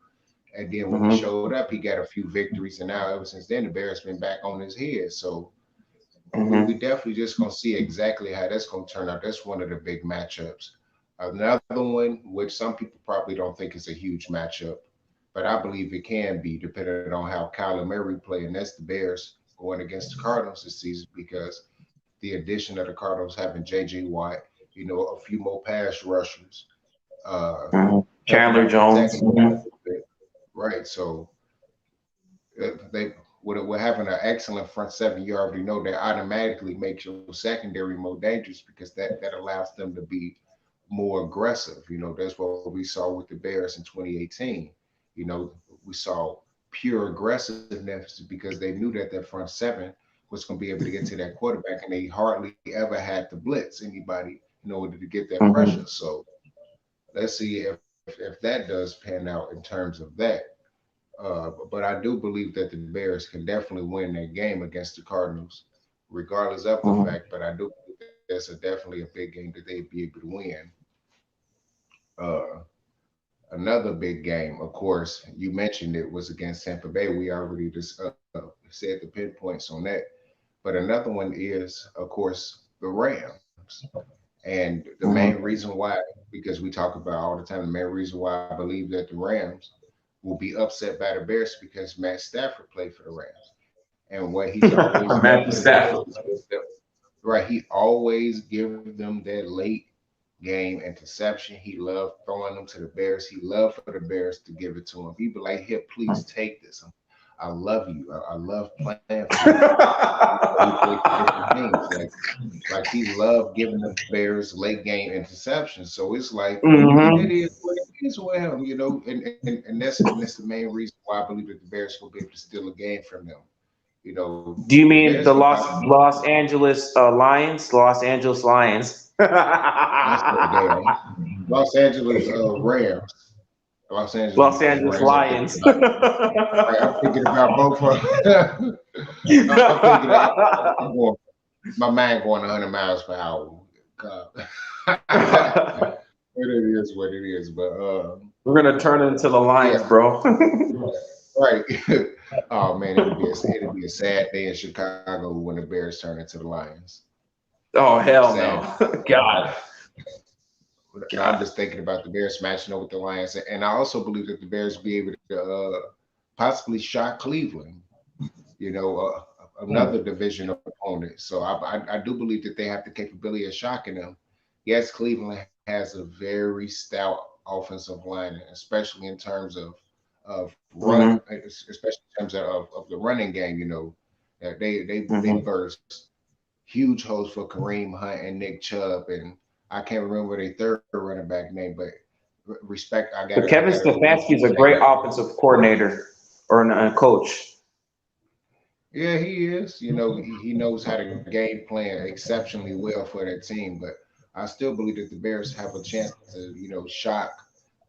And then when he Mm-hmm. showed up, he got a few victories, and now ever since then, the Bears been back on his head. So we Mm-hmm. definitely just gonna see exactly how that's gonna turn out. That's one of the big matchups. Another one, which some people probably don't think is a huge matchup, but I believe it can be, depending on how Kyler Murray play, and that's the Bears going against the Cardinals this season because the addition of the Cardinals having J.J. Watt, a few more pass rushers, uh, Mm-hmm. helping Chandler out the Jones. secondary a Mm-hmm. little bit, right? So they with having an excellent front seven, you already know that automatically makes your secondary more dangerous because that allows them to be more aggressive. That's what we saw with the Bears in 2018. You know, we saw pure aggressiveness because they knew that their front seven was going to be able to get to that quarterback, and they hardly ever had to blitz anybody in order to get that pressure. Mm-hmm. So let's see if that does pan out in terms of that. But I do believe that the Bears can definitely win that game against the Cardinals, regardless of the Mm-hmm. fact. But I do believe that that's definitely a big game that they'd be able to win. Uh, Another big game, of course, you mentioned it was against Tampa Bay. We already just said the pinpoints on that. But another one is, of course, the Rams. And the main Mm-hmm. reason why, because we talk about all the time, the main reason why I believe that the Rams will be upset by the Bears because Matt Stafford played for the Rams. And what he's always done for Matthew the Bears Stafford. is give them, right, he always give them that late game interception. He loved throwing them to the Bears. He loved for the Bears to give it to him. He'd be like, here, please take this. I love you. I love playing for you. He played for different teams. Like he loved giving the Bears late game interceptions. So it's like it is Mm-hmm. what it is with him. And that's the main reason why I believe that the Bears will be able to steal a game from them. Do you The Bears mean can the probably Los Angeles Lions? Los Angeles Lions. I said damn Los Angeles Rams. Los Los Angeles Angeles Rams. I'm thinking Lions. about right. I'm thinking about both of them. I'm thinking I'm going, my mind going 100 miles per hour. God. But it is what it is. But We're gonna turn it into the yeah, Lions, bro. right. Oh man, it'll be a sad day in Chicago when the Bears turn into the Lions. Oh hell Sad. no. God. No, I'm God. just thinking about the Bears smashing over the Lions, and I also believe that the Bears be able to possibly shock Cleveland. You know, another division opponent. So I do believe that they have the capability of shocking them. Yes, Cleveland has a very stout offensive line, especially in terms of run, Mm-hmm. especially in terms of the running game. They Mm-hmm. burst huge holes for Kareem Hunt and Nick Chubb, and I can't remember their third running back name, but respect. But I Kevin gotta Stefanski is a say great that. offensive coordinator or a coach. Yeah, he is. He knows how to game plan exceptionally well for that team. But I still believe that the Bears have a chance to, shock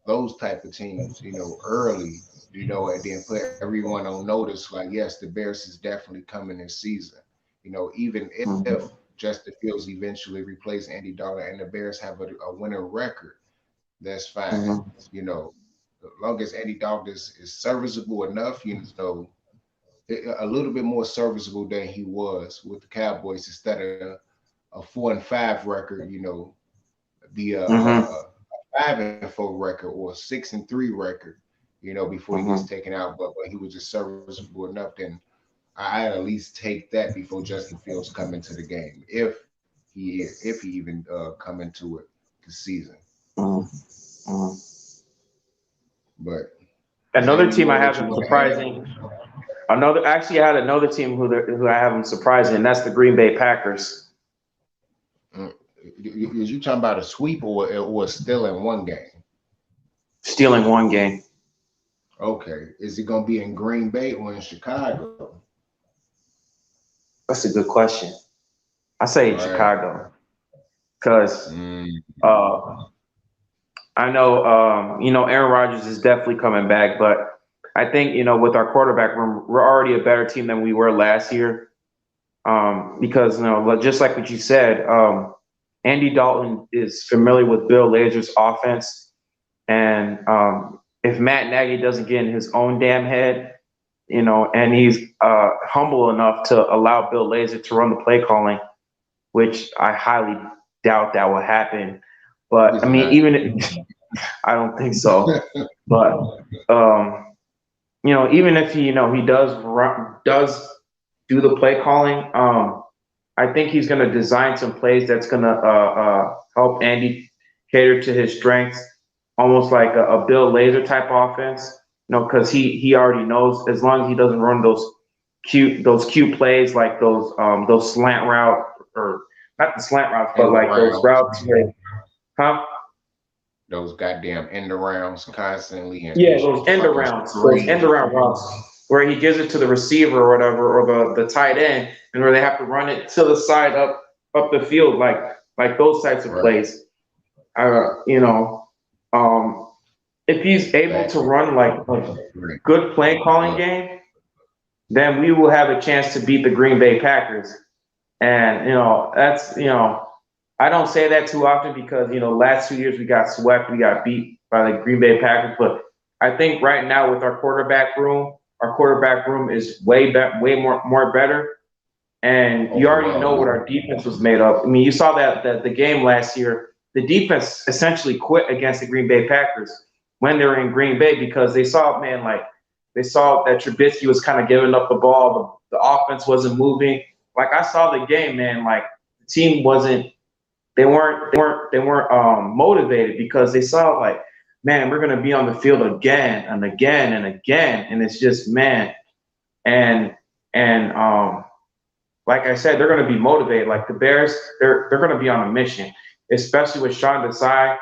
those type of teams, early, and then put everyone on notice. Like, yes, the Bears is definitely coming this season. Even if Mm-hmm. Justin Fields eventually replace Andy Dalton and the Bears have a winning record, that's fine. Mm-hmm. You know, as long as Andy Dalton is serviceable enough, a little bit more serviceable than he was with the Cowboys instead of a 4-5 record, be Mm-hmm. a 5-4 record or a 6-3 record, before he gets Mm-hmm. taken out. But he was just serviceable enough, then I at least take that before Justin Fields come into the game, if he even come into it this season. Mm-hmm. But is there Another any team more I that have you them want to add? surprising. Another actually, I had another team who I have them surprising, and that's the Green Bay Packers, Mm, is you talking about a sweep or still in one game? stealing one game. Okay. Is it going to be in Green Bay or in Chicago? That's a good question. I say in Right. Chicago because Mm, uh, I know Aaron Rodgers is definitely coming back, but I think with our quarterback room, we're already a better team than we were last year. Because just like what you said, Andy Dalton is familiar with Bill Lazor's offense, and if Matt Nagy doesn't get in his own damn head, and he's humble enough to allow Bill Lazor to run the play calling, which I highly doubt that will happen. But I it's mean, not. I don't think so. But even if he does do the play calling, I think he's going to design some plays that's going to help Andy cater to his strengths, almost like a Bill Lazor type offense. Because he already knows as long as he doesn't run those cute plays like those slant route or not the slant routes, but End like those arounds. routes where, huh? Those goddamn end arounds constantly Yeah, and fucking those end screens. around routes where he gives it to the receiver or whatever, or the tight end, and where they have to run it to the side up the field, like those types of Right. plays. Uh, you know, um, if he's able to Exactly. run like a Right. good play calling Look, game, then we will have a chance to beat the Green Bay Packers. And that's I don't say that too often because last 2 years we got swept, we got beat by the Green Bay Packers. But I think right now with our quarterback room is way more better. And you already overall, know what yeah. our defense was made of. I mean, you saw that the game last year, the defense essentially quit against the Green Bay Packers when they were in Green Bay because they saw, man, like they saw that Trubisky was kind of giving up the ball, the offense wasn't moving. Like I saw the game, man, like the team wasn't they weren't motivated because they saw like, man, we're gonna be on the field again and again and again, and it's just man, and and like I said, they're going to be motivated. Like the Bears, they're going to be on a mission, especially with Sean Desai.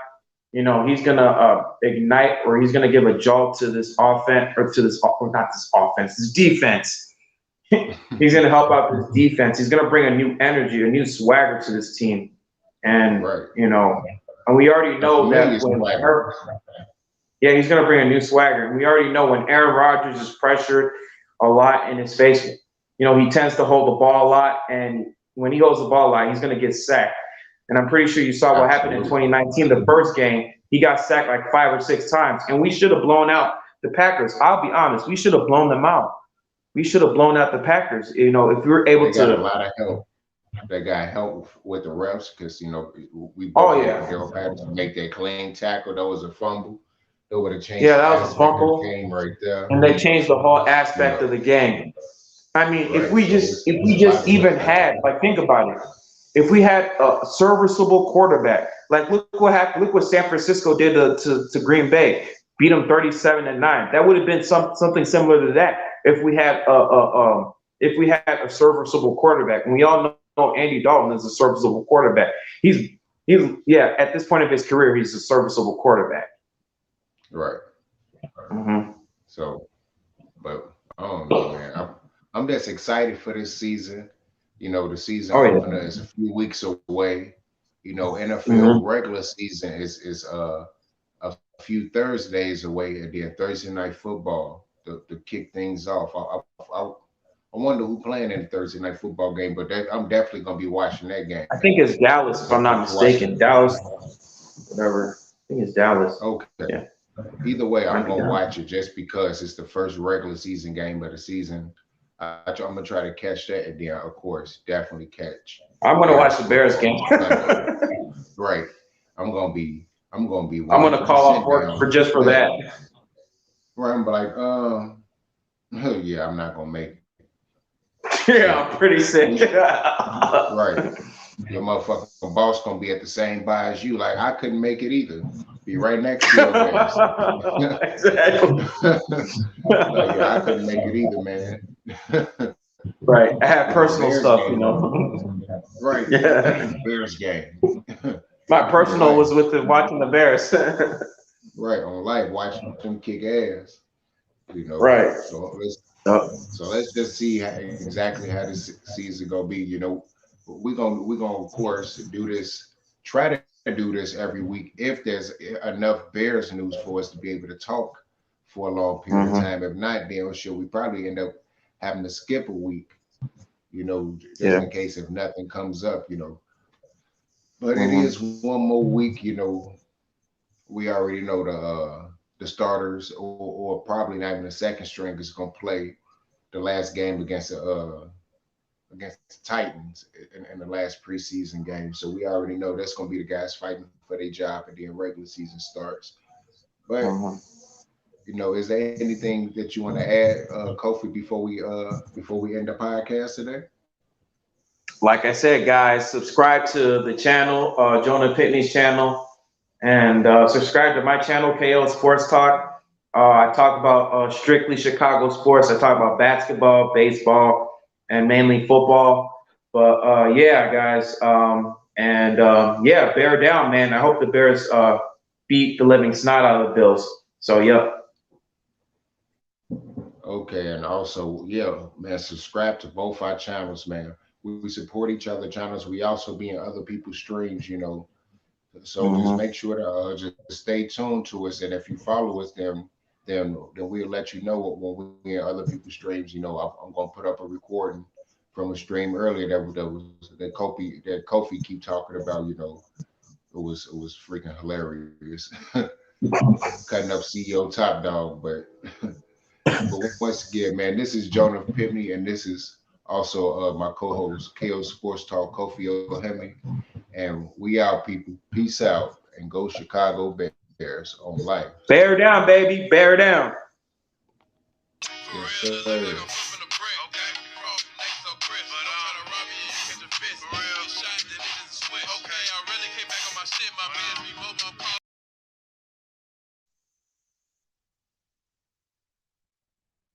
He's going to ignite or he's going to give a jolt to this offense or to this, or not this offense, this defense. He's going to help out this defense. He's going to bring a new energy, a new swagger to this team, and Right. and we already A know familiar that swagger. yeah, he's going to bring a new swagger, and we already know when Aaron Rodgers is pressured a lot in his face. He tends to hold the ball a lot, and when he holds the ball a lot, he's going to get sacked. And I'm pretty sure you saw what happened in Absolutely. 2019, the first game. He got sacked like 5 or 6 times, and we should have blown out the Packers. I'll be honest, we should have blown them out. We should have blown out the Packers. If we were able They got a to. lot of help. They got help with the refs because we both Oh know yeah, Cordell Patterson make that clean tackle. That was a fumble. That would have changed yeah, the that was a aspect of the fumble, game right there. and they changed the whole You aspect know, of the game. I mean, if Right. we So just if we it's a lot just to look even at. had, like, think about it. If we had a serviceable quarterback, like, look what happened. Look what San Francisco did to Green Bay, beat them 37-9. That would have been something similar to that if we had a serviceable quarterback. And we all know Andy Dalton is a serviceable quarterback. He's yeah, at this point of his career, he's a serviceable quarterback. Right. Mm-hmm. So, but I don't know, man. I'm just excited for this season. The season Oh opener yeah. is a few weeks away. NFL Mm-hmm. regular season is a few Thursdays away, and then Thursday night football to kick things off. I wonder who playing in the Thursday night football game, but I'm definitely gonna be watching that game. I think it's Dallas, if Looking I'm not forward to watching. mistaken. Dallas, whatever. I think it's Dallas. Okay. Yeah, Either way, I'm might be gonna Dallas. watch it just because it's the first regular season game of the season. I'm gonna try to catch that, and then of course, definitely catch I'm gonna Bears watch the Bears football game. on Sunday. Right. I'm gonna be I'm gonna call off 100% work down for just for for that. that. Right. I'm like, yeah, I'm not gonna make it. Yeah, Shit. I'm pretty sick. Right. Your motherfucking boss gonna be at the same bar as you. Like I couldn't make it either. Be right next to your ass. Exactly. Like, yeah, I couldn't make it either, man. Right. I have personal Bears stuff, game on. Right. Yeah. Bears game. My On personal was life. with watching the Bears. Right. On life. Watch them kick ass. Right. So let's Yep. just see exactly how this season gonna be. We're gonna of course do this. Try to do this every week if there's enough Bears news for us to be able to talk for a long period of Mm-hmm. time. If not, then sure we probably end up having to skip a week. Just Yeah. in case if nothing comes up. But it Mm-hmm. is one more week. We already know the starters or probably not even the second string is gonna play the last game against the Titans in the last preseason game. So we already know that's going to be the guys fighting for their job and then regular season starts. But Mm-hmm. is there anything that you want to add, Kofi, before we end the podcast today? Like I said, guys, subscribe to the channel, Jonah Pitney's channel, and subscribe to my channel, KO Sports Talk. I talk about strictly Chicago sports. I talk about basketball, baseball, and mainly football. But yeah, guys, yeah, bear down, man. I hope the Bears beat the living snot out of the Bills. So, yep. Okay, and also, yeah, man, subscribe to both our channels, man. We support each other channels. We also be in other people's streams. So just Mm-hmm. make sure to just stay tuned to us, and if you follow us, then we'll let you know when we in other people's streams. I'm gonna put up a recording from a stream earlier that Kofi keep talking about. It was freaking hilarious, cutting up CEO Top Dog. But once again, man, this is Jonah Pipney, and this is also my co-host KO Sports Talk, Kofi Ohemi, and we out, people. Peace out, and go Chicago Bears on life. Bear down, baby. Bear down. Yes, sir. Okay, I really came back on my shit, my man.